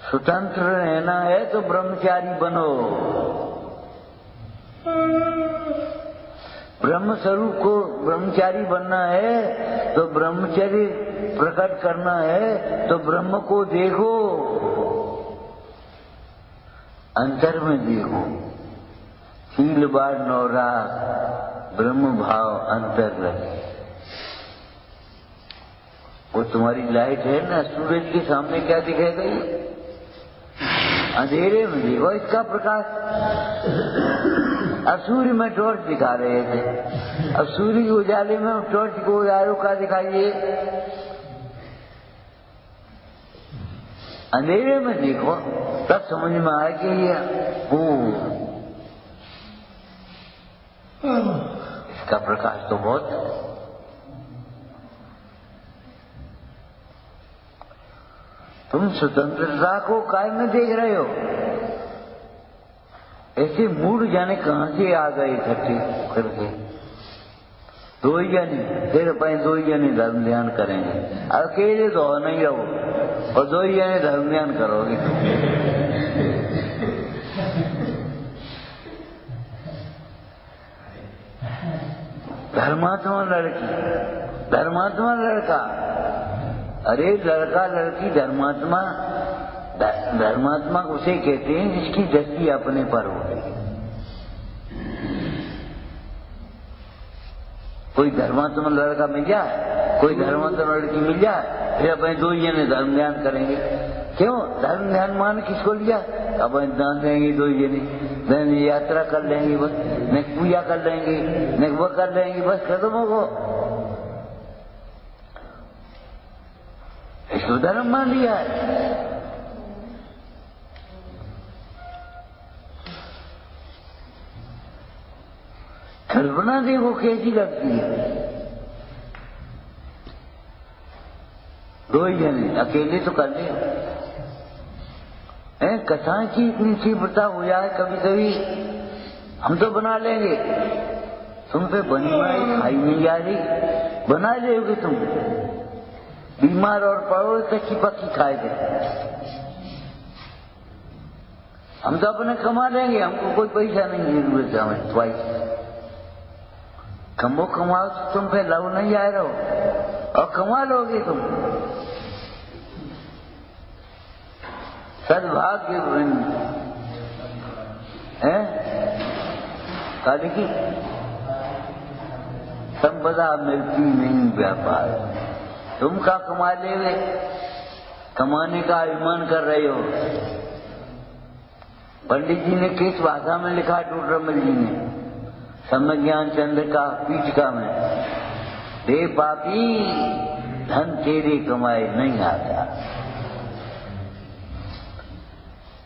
स्वतंत्र रहना है तो ब्रह्मचारी बनो। ब्रह्म स्वरूप को ब्रह्मचारी बनना है तो ब्रह्मचर्य प्रकट करना है तो ब्रह्म को देखो, अंतर में देखो। शील बाढ़ नौरा ब्रह्म भाव अंतर रहे। वो तुम्हारी लाइट है ना, सूरज के सामने क्या दिखेगा? ये अंधेरे में देखो इसका प्रकाश। अब सूर्य में टॉर्च दिखा रहे थे, अब सूर्य के उजाले में टॉर्च को उजालों का दिखाइए। अंधेरे में देखो तब समझ में आए कि ये इसका प्रकाश तो बहुत है। तुम स्वतंत्रता को काय में देख रहे हो? ऐसे मूड जाने कहां से आ गए इकट्ठे करके। दो ही जने, फिर अपने दो ही जने धर्म ध्यान करेंगे। अकेले तो नहीं रहो और दो ही जने धर्म ध्यान करोगे। धर्मात्मा लड़की, धर्मात्मा लड़का। अरे लड़का लड़की धर्मात्मा, धर्मात्मा उसे कहते हैं जिसकी दृष्टि अपने पर हो गई। कोई धर्मात्मा लड़का मिल जाए, कोई धर्मात्मा लड़की मिल जाए, फिर अपने दो ही जने धर्म ध्यान करेंगे। क्यों? धर्म ध्यान मान किसको लिया? अपने दान देंगे दो ही जने, यात्रा कर लेंगे बस, न पूजा कर लेंगे, न वो कर लेंगे, बस खत्म होगा। इसको धर्म मान लिया है। कल्पना देखो कैसी लगती है। दो ही जने, अकेले तो कर ले। कथाएं की इतनी तीव्रता हो जाए कभी कभी हम तो बना लेंगे। तुम पे बनी बनाई खाई नहीं जा रही, बना लोगे तुम। बीमार और पड़ो कच्ची पक्की खाए थे। हम तो अपने कमा लेंगे, हमको कोई पैसा नहीं जरूरत है हमें। ट्वाइस कमाओ तो तुम पे लव नहीं आए रहो और कमा लोगे तुम। सद्भाग्य है काली की संपदा मिलती नहीं व्यापार। तुम क्या कमा लेगे? कमाने का अभिमान कर रहे हो। पंडित जी ने किस भाषा में लिखा? टोटरमल जी ने समय ज्ञान चंद्र का पीठिका में रे पापी, धन तेरे कमाए नहीं आता।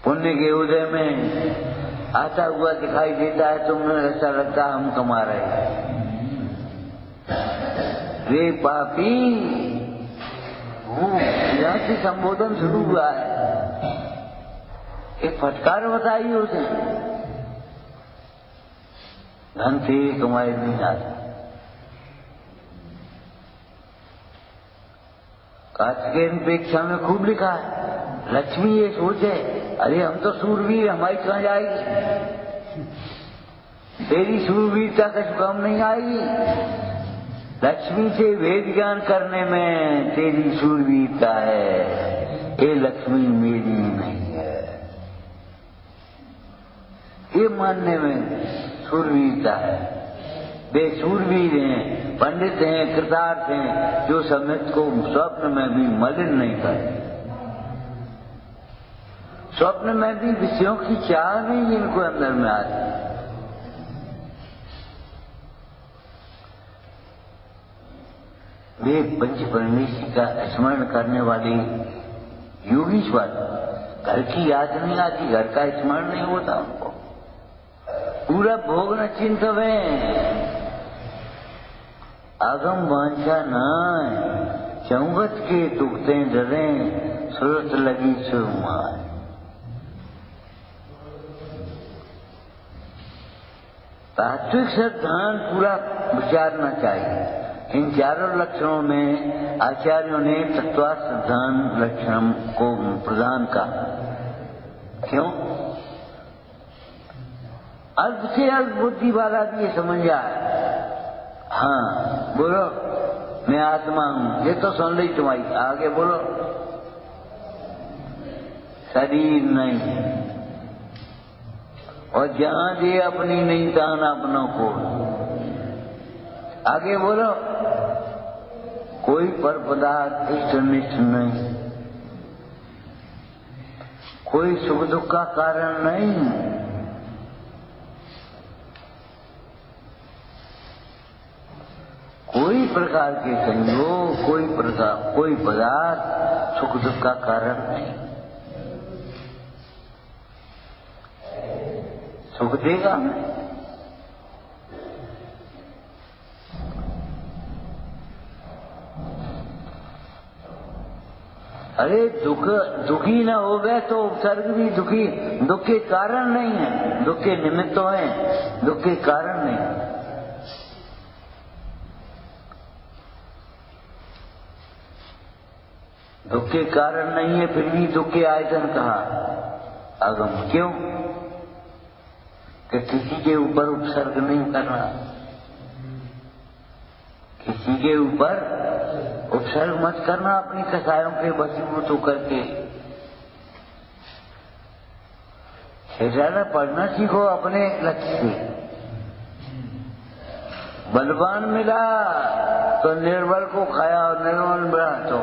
पुण्य के उदय में आता हुआ दिखाई देता है, तुमने ऐसा लगता हम कमा रहे हैं। रे पापी, यहाँ से संबोधन शुरू हुआ है, एक फटकार बताई उसे, धन तेरे कमाए नहीं आता। कार्तिकेय पेक्षा में खूब लिखा है, लक्ष्मी ये सोचे, अरे हम तो सूरवीर, हमारी कहाँ जाएगी, तेरी सूरवीरता कुछ कम नहीं आएगी। लक्ष्मी से वेद ज्ञान करने में तेरी सूरवीरता है, ये लक्ष्मी मेरी नहीं है, ये मानने में सूरवीरता है। वे सूरवीर हैं, पंडित हैं, कृतार्थ हैं, जो समित को स्वप्न में भी मलिन नहीं करते। स्वप्न में भी विषयों की चाह नहीं इनको अंदर में आती। वे पंच परमेश्वर का स्मरण करने वाले योगीश्वर, घर की याद नहीं आती, घर का स्मरण नहीं होता उनको, पूरा भोग न चिंतवे, आगम वांछा नाय, चौगत के दुखते डरे, सूरत लगी सुरमाए। तात्विक सिद्धांत पूरा विचारना चाहिए। इन चारों लक्षणों में आचार्यों ने तत्वार्थ सिद्धांत लक्षण को प्रदान कहा। क्यों? अल्प से अल्प बुद्धि वाला भी ये समझ जाए, हाँ बोलो मैं आत्मा हूं, ये तो सुन ली तुम्हारी, आगे बोलो शरीर नहीं, और जहां दे अपनी नहीं तान अपनों को, आगे बोलो कोई पर पदार्थ इष्टनिष्ठ नहीं, कोई सुख दुख का कारण नहीं, कोई प्रकार के संयोग, कोई पदार्थ सुख दुख का कारण नहीं। सुख देगा हमें, अरे दुखी न हो गए तो उपसर्ग भी दुख के कारण नहीं है, दुख के निमित्त तो हैं, दुख के कारण नहीं। दुख के कारण नहीं है, फिर भी दुख के आयतन कहा आगम। क्यों? कि किसी के ऊपर उपसर्ग नहीं करना, किसी के ऊपर उपसर्ग मत करना, अपनी कसायों के वशीभूत होकर के। ज्यादा पढ़ना सीखो अपने लक्ष्य से। बलवान मिला तो निर्बल को खाया, और निर्बल मिला तो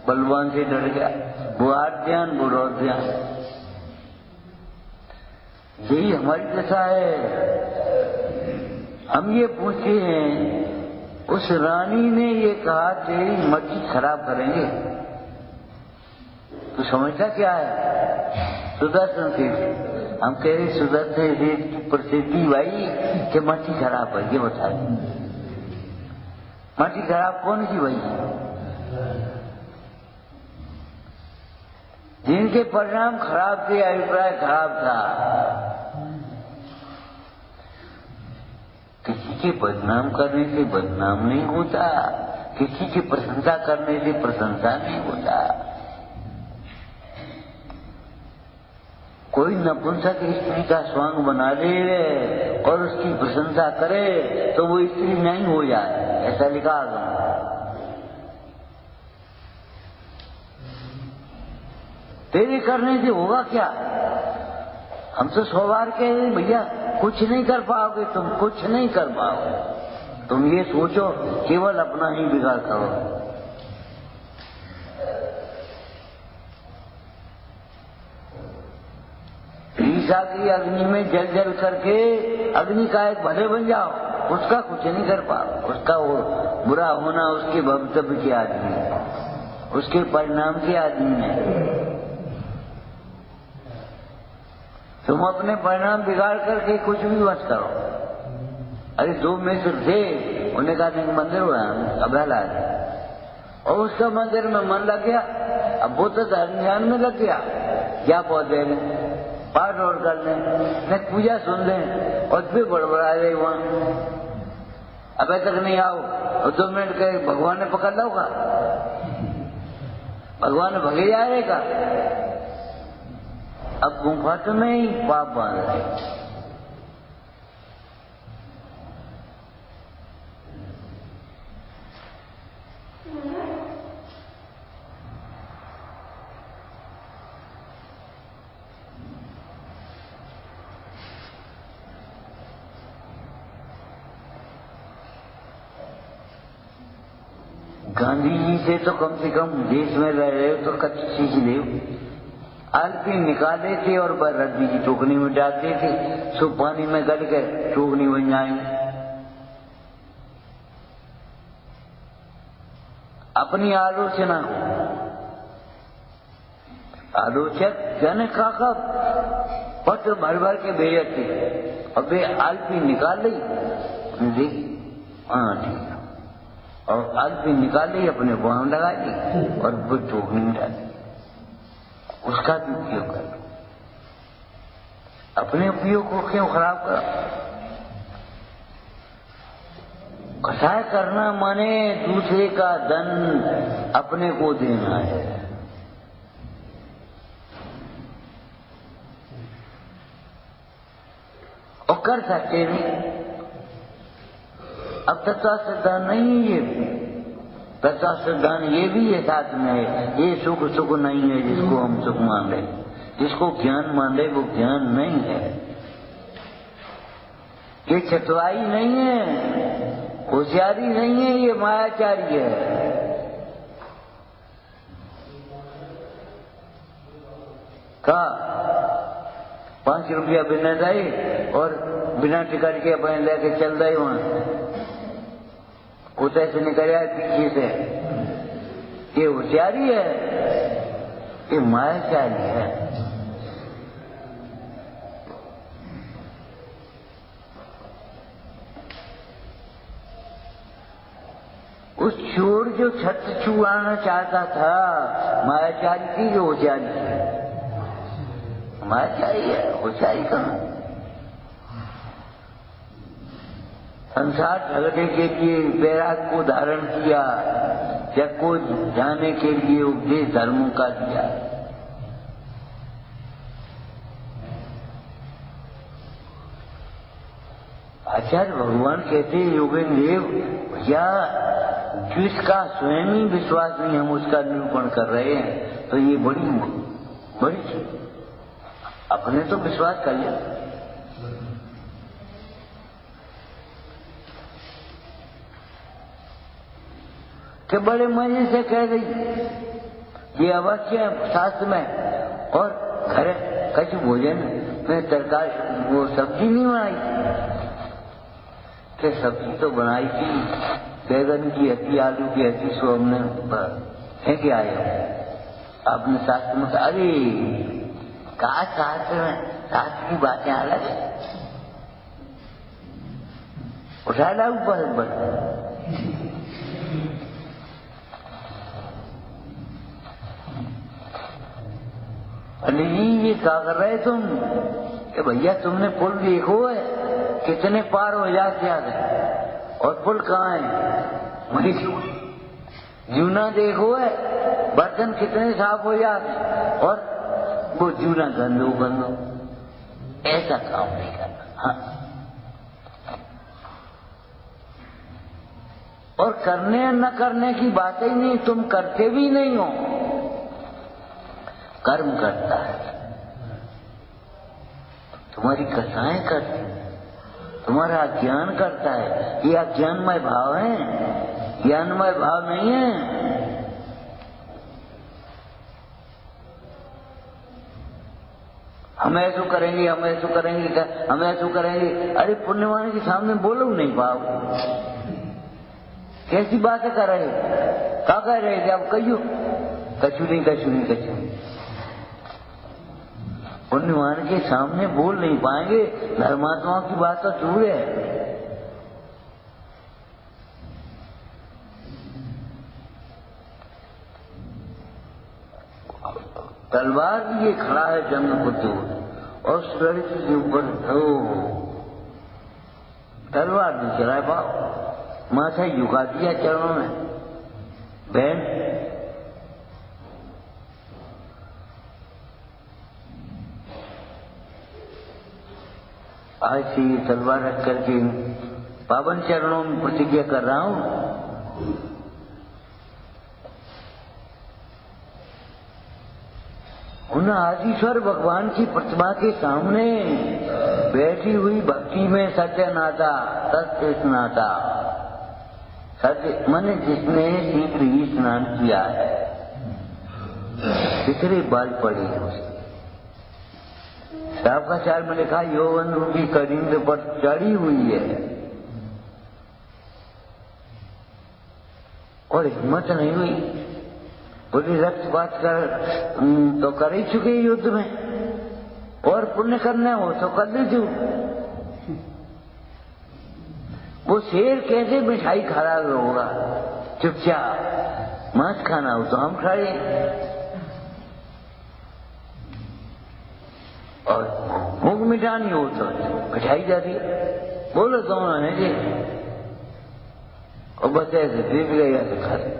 बलवान से डर गया। बुआर ध्यान, बुरो ध्यान, यही हमारी दशा है। हम ये पूछे हैं, उस रानी ने ये कहा तेरी मर्जी खराब करेंगे, तो समझता क्या है? सुदर्शन सेठ, हम कह रहे सुदर्शन सेठ की प्रसिद्धि भाई कि मर्जी खराब है, ये बताइए मर्जी खराब कौन की भाई? जिनके परिणाम खराब थे, अभिप्राय खराब था। किसी के बदनाम करने से बदनाम नहीं होता, किसी की प्रशंसा करने से प्रशंसा नहीं होता। कोई नपुंसक स्त्री का स्वांग बना ले और उसकी प्रशंसा करे तो वो स्त्री नहीं हो जाए, ऐसा लिखा आगम। तेरे करने से होगा क्या? हम तो 100 बार कह रहे भैया कुछ नहीं कर पाओगे, तुम कुछ नहीं कर पाओगे। तुम ये सोचो केवल अपना ही बिगाड़ करो। ईसा की अग्नि में जल जल करके अग्नि का एक भले बन जाओ, उसका कुछ नहीं कर पा, उसका वो बुरा होना उसके भवितव्य के आदमी है, उसके परिणाम के आदमी है। तुम अपने परिणाम बिगाड़ करके कुछ भी मत करो। अरे 2 मित्र थे, उन्हें कहा कि मंदिर बनाना, अबहला है, और उसका मंदिर में मन लग गया। अब वो तो धर्म ध्यान में लग गया, क्या पौधे ने पाठ और कर लें, न पूजा सुन लें, और फिर बड़बड़ा रहे वहां। अब तक नहीं आओ और 2 मिनट के भगवान ने पकड़ लोगा, भगवान ने भगे जाएगा। अब गुफत में ही पाप बांध रहे। गांधी जी से तो कम से कम देश में रह रहे हो तो कच्ची सीख ले। आलपी निकाले थे और रद्दी की टोकनी में डालते थे, सो पानी में गल के टोकनी बन जाएंगे। अपनी आलोचना हो, आलोचक जन काका पत्र भर भर के भेजते और वे आलपी निकाल ली, हाँ ठीक, और आलपी निकाल ली, अपने बाँव लगा ली और वो टोकनी में डाली। उसका भी उपयोग करो, अपने उपयोग को क्यों खराब करो? कसाय करना माने दूसरे का धन अपने को देना है। और कर सकते नहीं। अब तत्व सिद्धांत नहीं है, ये तत्व सिद्धांत ये भी है साथ में है। ये सुख सुख नहीं है जिसको हम सुख मान रहे, जिसको ज्ञान मान रहे वो ज्ञान नहीं है। ये चतुराई नहीं है, होशियारी नहीं है, ये मायाचारी है। का 5 रुपया बिना जाए और बिना टिकट के अपने लेके चल रहे वहां, उसे से निकल आए पीछे से। ये होशियारी है, ये मायाचारी है। उस चोर जो छत छुआना चाहता था, मायाचारी की जो होशियारी है, मायाचारी है, होशियारी कहाँ? संसार झगड़ने के लिए वैराग को धारण किया, जग को जाने के लिए उपदेश धर्मों का दिया। आचार्य भगवान कहते योगेंद्र देव, भैया जिसका स्वयं ही विश्वास नहीं हम उसका निरूपण कर रहे हैं तो ये बड़ी चीज। अपने तो विश्वास कर लिया। कि बड़े मजे से कह रही ये अवश्य शास्त्र में। और घर कच्छ भोजन में तरकारी वो सब्जी नहीं बनाई कि सब्जी तो बनाई थी, बैगन की हड्डी, आलू की हड्डी, सो हमने फेंके आए हो। आपने शास्त्र में कहा, अरे कहा शास्त्र में, शास्त्र की बातें अलग है, उठा ला ऊपर। अरे ये क्या कर रहे तुम? कि भैया तुमने पुल देखो है, कितने पार हो जाते हैं, और पुल कहाँ है? वही जूना देखो है, बर्तन कितने साफ हो जाते, और वो जूना गंदो। ऐसा काम नहीं करना। हाँ। और करने न करने की बात ही नहीं, तुम करते भी नहीं हो। कर्म करता है, तुम्हारी कथाएं करती है, तुम्हारा अज्ञान करता है। ये अज्ञानमय भाव है, ज्ञानमय भाव नहीं है। हम ऐसा करेंगे, हम ऐसा करेंगे, हम ऐसा करेंगे। अरे पुण्यवान के सामने बोलो नहीं पाओ, कैसी बातें कर रहे, क्या कह रहे थे आप? कहियो कछु नहीं, कछु नहीं, कछु नहीं। पुण्यवान के सामने बोल नहीं पाएंगे, धर्मात्माओं की बात तो दूर है। तलवार लिए खड़ा है जंगपुत्र और उस लड़की के ऊपर तलवार नहीं चला पाओ, माथा झुका दिया चरणों में। बहन आज से ये तलवार रख करके पावन चरणों में प्रतिज्ञा कर रहा हूं, उन आदिश्वर भगवान की प्रतिमा के सामने बैठी हुई भक्ति में सत्य नाता, सत्य नाता, सत्य मन जिसने शीघ्र ही स्नान किया है, कितने बाल पड़े उसके। शावकाचार में लिखा यौवन रूपी करिंद पर चढ़ी हुई है और हिम्मत नहीं हुई। बोले रक्तपात कर तो कर ही चुके युद्ध में, और पुण्य करना हो तो कर लीजिए। वो शेर कैसे मिठाई खा रहा होगा चुपचाप, मांस खाना हो तो हम खाए, और मुख मिठानी हो तो मिठाई जाती। बोलो दोनों है जी, और बस ऐसे देख गए ऐसे खाते,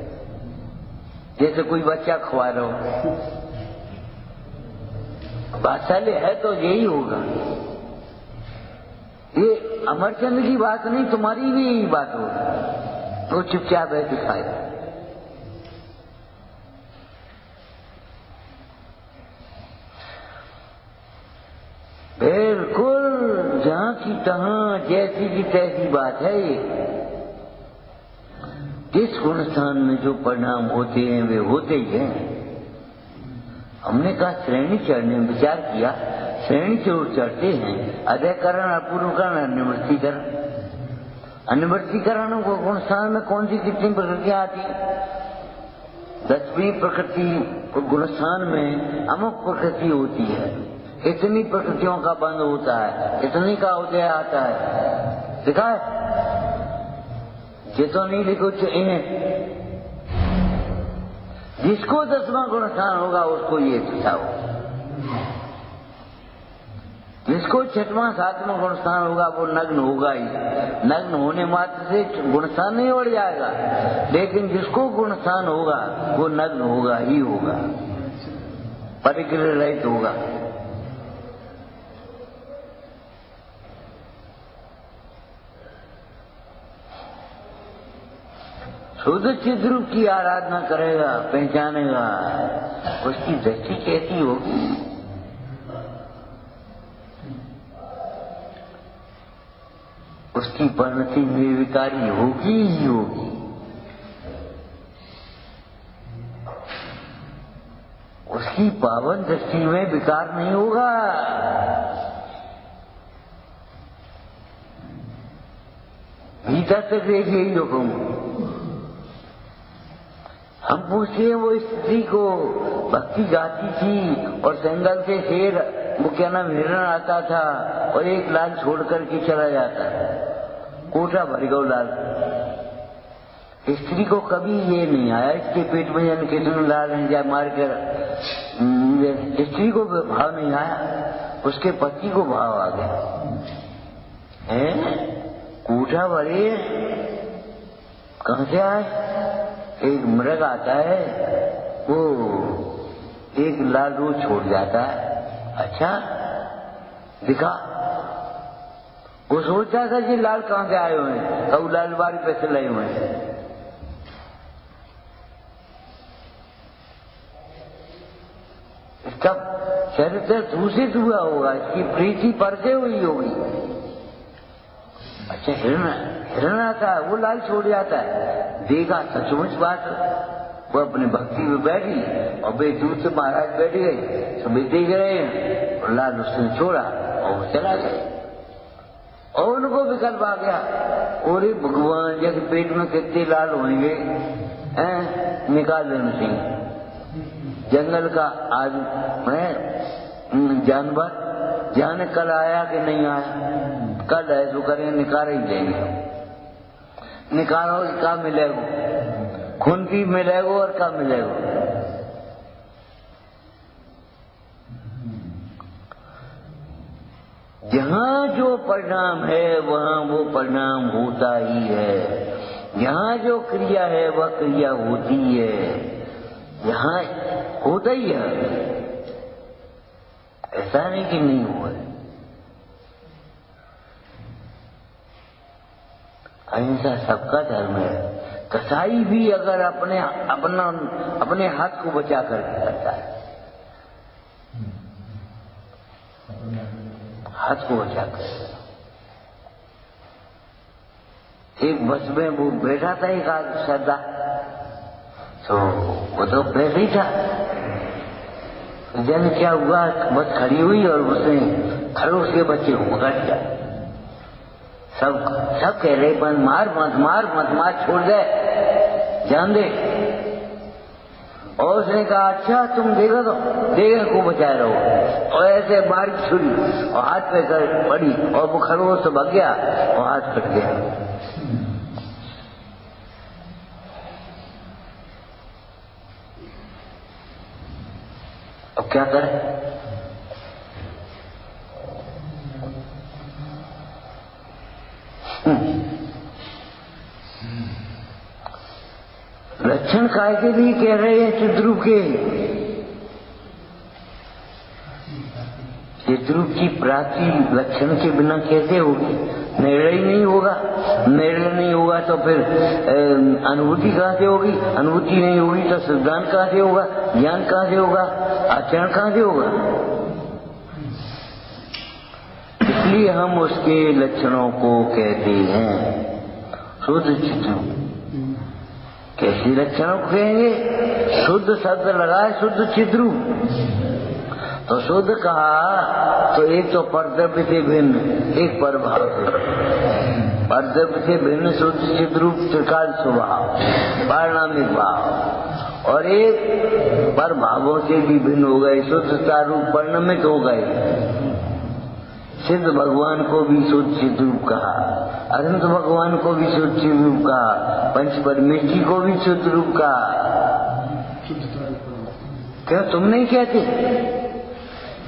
जैसे कोई बच्चा खुआ रहा हो। बादशाह है तो यही होगा। ये अमरचंद की बात नहीं, तुम्हारी भी यही बात होगी। तो चुपचाप है दिखाए। बिल्कुल जहां की तहां, जैसी की तैसी बात है ये। जिस गुणस्थान में जो परिणाम होते हैं वे होते ही हैं। हमने कहा श्रेणी चढ़ने में विचार किया, श्रेणी जरूर चढ़ते हैं, अध्ययकरण, अपूर्वकरण, अनिवर्तीकरण। अनिवर्तीकरण को गुणस्थान में कौन सी कितनी प्रकृतियां आती? 10वीं प्रकृति गुणस्थान में अमुक प्रकृति होती है, इतनी प्रकृतियों का बंध होता है, इतनी का उदय आता है। देखा है ये तो नहीं लिखो चाहिए। जिसको 10वां गुणस्थान होगा उसको ये सिखाओ, जिसको 6वां 7वां गुणस्थान होगा वो नग्न होगा ही। नग्न होने मात्र से गुणस्थान नहीं बढ़ जाएगा, लेकिन जिसको गुणस्थान होगा वो नग्न होगा ही होगा, परिग्रह रहित होगा। शुद्ध चिद्रूप की आराधना करेगा, पहचानेगा, उसकी दृष्टि कैसी होगी? उसकी परिणति निर्विकारी होगी ही होगी। उसकी पावन दृष्टि में विकार नहीं होगा। भीतर तक देखिए ही हुक्म। हम पूछते हैं वो स्त्री को भक्ति गाती थी और सेंगल से शेर, वो क्या नाम, हिरण आता था और एक लाल छोड़ करके चला जाता, कोटा भर गौ लाल। स्त्री को कभी ये नहीं आया इसके पेट में जाने कितने लाल हैं जाए मार कर, स्त्री को भाव नहीं आया, उसके पति को भाव आ गया। कोटा भरे कहां से आए? एक मृग आता है, वो एक लाल रोज छोड़ जाता है। अच्छा दिखा, वो सोचता था कि लाल कहां से आए हुए हैं, तो लाल बारी पैसे लगे हुए हैं। इसका चरित्र दूषित हुआ होगा, इसकी प्रीति परते हुई होगी। अच्छा हिरण आता है, वो लाल छोड़ जाता है, देखा सचमुच बात वो अपनी भक्ति में बैठी और बे दूर से महाराज बैठ गए, तो वे देख रहे हैं और लाल उसने छोड़ा और वो चला गया। और उनको विकल्प आ गया, और भगवान जैसे पेट में कितने लाल होंगे, निकाल देना चाहिए। जंगल का आज जानवर जाने कल आया कि नहीं आया, कल है जो करें निकाल ही देंगे। निकालो क्या मिलेगा, खून भी मिलेगा और क्या मिलेगा। जहाँ जो परिणाम है वहाँ वो परिणाम होता ही है, यहाँ जो क्रिया है वह क्रिया होती है, यहाँ होता ही है, ऐसा नहीं कि नहीं हुआ है। अहिंसा सबका धर्म है। कसाई भी अगर अपने हाथ को बचा कर करता है, हाथ को बचा कर। एक बस में वो बैठा था एक आदमी सरदा, तो वो तो बैठा ही था। जाने क्या हुआ, बस खड़ी हुई और उसने खरोच के बच्चे को पकड़ लिया। सब कह रहे पर मार मत छोड़ दे, जान दे। और उसने कहा अच्छा तुम देखो तो देखो को बचाए रहो, और ऐसे मार छुरी और हाथ पे कर पड़ी और वो खरोच से भाग गया और हाथ कट गया। अब क्या करें? लक्षण काय के लिए कह रहे हैं चिद्रूप के? चिद्रूप की प्राप्ति लक्षण के बिना कैसे होगी? निर्णय ही नहीं होगा, निर्णय नहीं होगा तो फिर अनुभूति कहाँ से होगी? अनुभूति नहीं होगी तो सिद्धांत कहाँ से होगा? ज्ञान कहाँ से होगा? आचरण कहाँ से होगा? इसलिए हम उसके लक्षणों को कहते हैं शुद्ध चिद्रूप। कैसे लक्षणों को कहेंगे? शुद्ध शब्द लगाए शुद्ध चिद्रूप, तो शुद्ध कहा तो एक तो परद्रव्य से भिन्न, एक परभाव से। परद्रव्य से भिन्न शुद्ध चिद्रूप त्रिकाल स्वभाव, पारिणामिक भाव, और एक परभावों से भी भिन्न हो गए, शुद्धता रूप परिणमित हो गए। सिद्ध भगवान को भी शुद्ध चिद्रूप कहा, अनंत भगवान को भी शुद्ध चिद्रूप कहा, पंच परमेश्वरी को भी शुद्ध रूप कहा। क्या तुम नहीं कहते?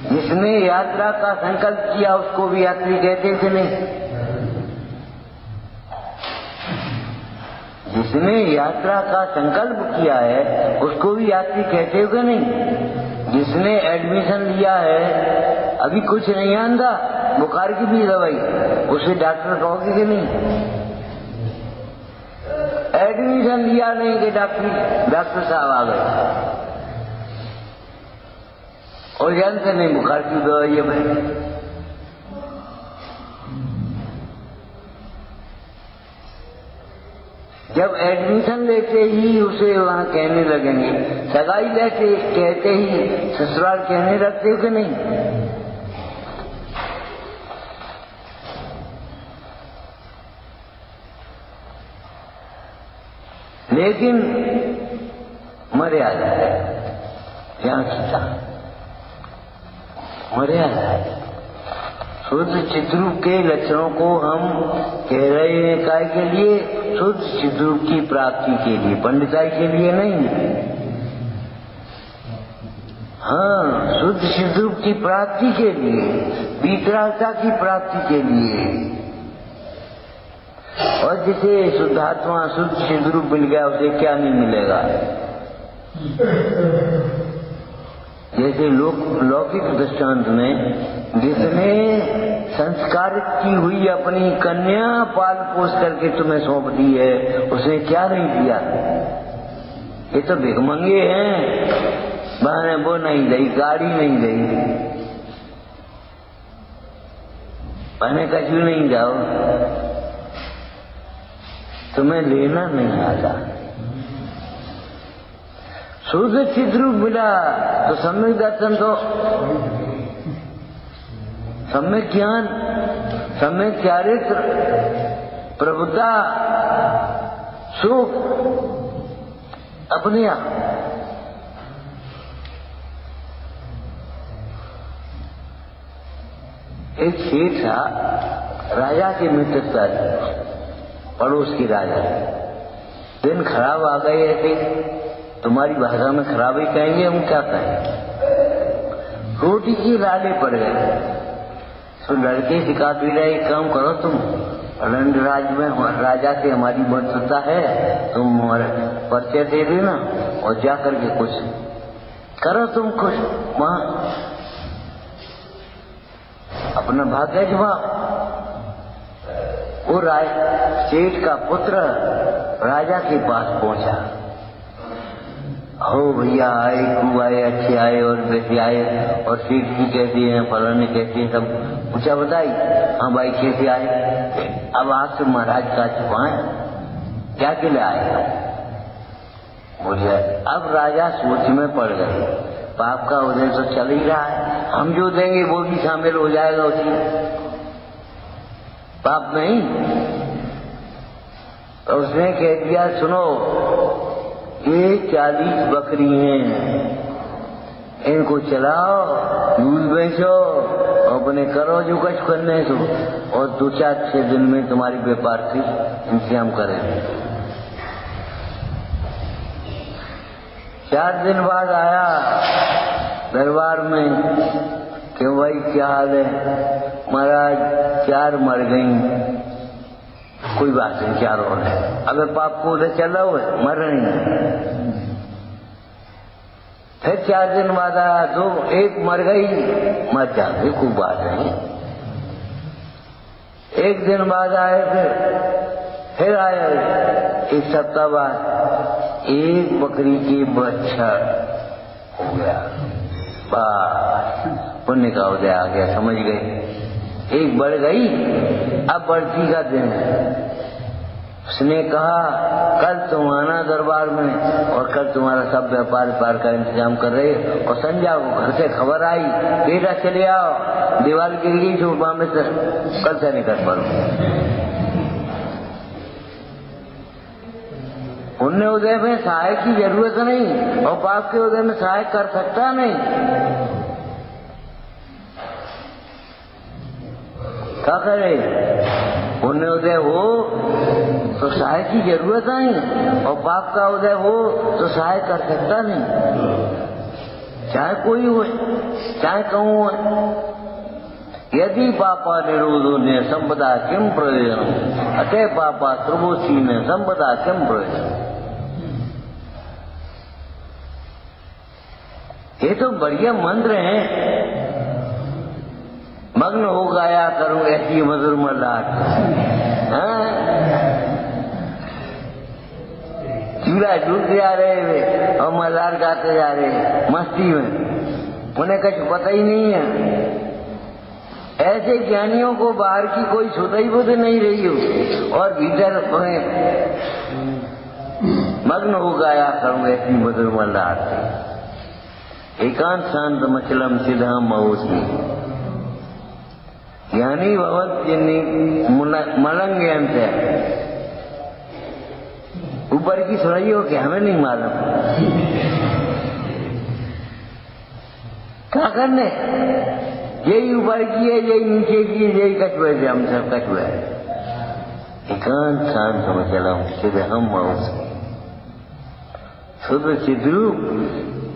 जिसने यात्रा का संकल्प किया उसको भी यात्री कहते थे नहीं? जिसने यात्रा का संकल्प किया है उसको भी यात्री कहते हो कि नहीं? जिसने एडमिशन लिया है, अभी कुछ नहीं आंदा, बुखार की भी दवाई, उसे डॉक्टर कहोगे कि नहीं? एडमिशन लिया नहीं कि डॉक्टर साहब आ गए और जानते नहीं बुखार की दवाई है भाई। जब एडमिशन लेते ही उसे वहां कहने लगेंगे, सगाई लेते कहते ही ससुराल कहने लगते हो कि नहीं? लेकिन मर्यादा है, यहाँ खींचा मर्यादा है। शुद्ध चिद्रूप के लक्षणों को हम कह रहे हैं काय के लिए? शुद्ध चिद्रूप की प्राप्ति के लिए, पंडिताई के लिए नहीं। हाँ, शुद्ध चिद्रूप की प्राप्ति के लिए, वितरागता की प्राप्ति के लिए। और जिसे शुद्धात्मा शुद्ध चिद्रूप मिल गया उसे क्या नहीं मिलेगा? जैसे लौकिक दृष्टांत में जिसने संस्कारित की हुई अपनी कन्या पाल पोस करके तुम्हें सौंप दी है, उसने क्या नहीं दिया? ये तो भिखमंगे हैं, बहने वो नहीं गई, गाड़ी नहीं गई, बहने कछु नहीं जाओ, तुम्हें लेना नहीं आता। शुद्ध चिद्रूप मिला तो सम्यक दर्शन, तो सम्यक ज्ञान, सम्यक चारित्र, प्रभुता, सुख अपने आप। एक सेठ था, राजा के मित्र था, पड़ोस की राजा। दिन खराब आ गए ऐसे, तुम्हारी भाषा में खराब ही कहेंगे, हम क्या कहें। रोटी की लाले पड़ गए तो लड़के सिखा भी रहे, एक काम करो तुम, रंगराज में राजा से हमारी मर्यादा है, तुम हमारे परिचय दे देना और जा करके कुछ करो तुम खुश, वहां अपना भाग्य जमा। वो सेठ का पुत्र राजा के पास पहुंचा, हो भैया आए, खूब आए, अच्छे आए और वैसे आए, और सेठ जी कैसी है, फलाने कैसी है, सब पूछा बताई। हाँ भाई कैसे आए, अब आप से महाराज का छुपाए, क्या के लिए आए। बोलिए अब राजा सोच में पड़ गए, पाप का उदय तो चल ही रहा है, हम जो देंगे वो भी शामिल हो जाएगा उसमें, पाप नहीं। तो उसने कह दिया सुनो, ये 40 बकरी हैं, इनको चलाओ, दूध बेचो, अपने करो जो कुछ करने सो, और 2-4-6 दिन में तुम्हारी व्यापार की इंतजाम करेंगे। 4 दिन बाद आया दरबार में, क्यों भाई क्या हाल है। महाराज 4 मर गई। कोई बात नहीं, 4 और है, अबे पाप को उधर चल रहा है, मर रही है। फिर 4 दिन बाद आया, 2, 1 मर गई, मर जाती, कोई बात नहीं। 1 दिन बाद आए, फिर आए 1 सप्ताह बाद, 1 बकरी की बच्चा हो गया, बस पुण्य का उदय आ गया, समझ गए। 1 बढ़ गई, अब बढ़ती का दिन है। उसने कहा कल तुम आना दरबार में, और कल तुम्हारा सब व्यापार का इंतजाम कर रहे। और संध्या को घर से खबर आई, बेटा चले आओ, दीवार गिर गई सुबह में, कल से नहीं कर पाऊं। पुण्य उदय में सहायक की जरूरत नहीं, और पाप के उदय में सहायक कर सकता नहीं। क्या करे, पुण्य उदय हो तो सहायक की जरूरत नहीं, और पाप का उदय हो तो सहायक कर सकता नहीं, चाहे कोई हो, चाहे कहूं हो। यदि पापा निरोधो ने संपदा किम प्रयोजन, अतः पापा त्रिभुषी ने संपदा किम प्रयोजन। ये तो बढ़िया मंत्र हैं, मग्न हो गाया करूं ऐसी मधुर मल्लाट। चूल्हा झूठ जा रहे वे और मल्लार गाते जा रहे मस्ती में, उन्हें कुछ पता ही नहीं है। ऐसे ज्ञानियों को बाहर की कोई सुधाई बुध नहीं रही हो, और भीतर मग्न हो गाया करूं ऐसी मधुर मल्लाट। एकांत शांत मचलम सिद्धाम महोसी, ज्ञानी भवत जिन्नी मलंग अंत है। ऊपर की सुनाई हो कि हमें नहीं मालूम, क्या करने, यही ऊपर की है, यही नीचे की है, यही कछुए से हम सब कछुए। एकांत शांत मचलम सिद्धाम महोसी, शुद्ध चिद्रूप।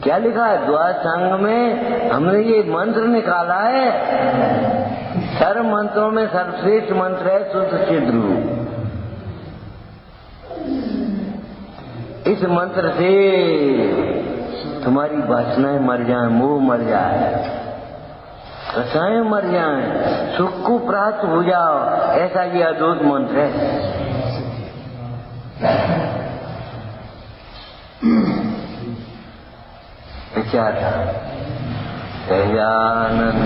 क्या लिखा है द्वादशांग में, हमने ये मंत्र निकाला है। सर्व मंत्रों में सर्वश्रेष्ठ मंत्र है शुद्ध चिद्रूप। इस मंत्र से तुम्हारी वासनाएं मर जाए, मोह मर जाए, रसाएं मर जाए, सुख को प्राप्त हो जाओ, ऐसा ये अद्भुत मंत्र है। विचार गजानन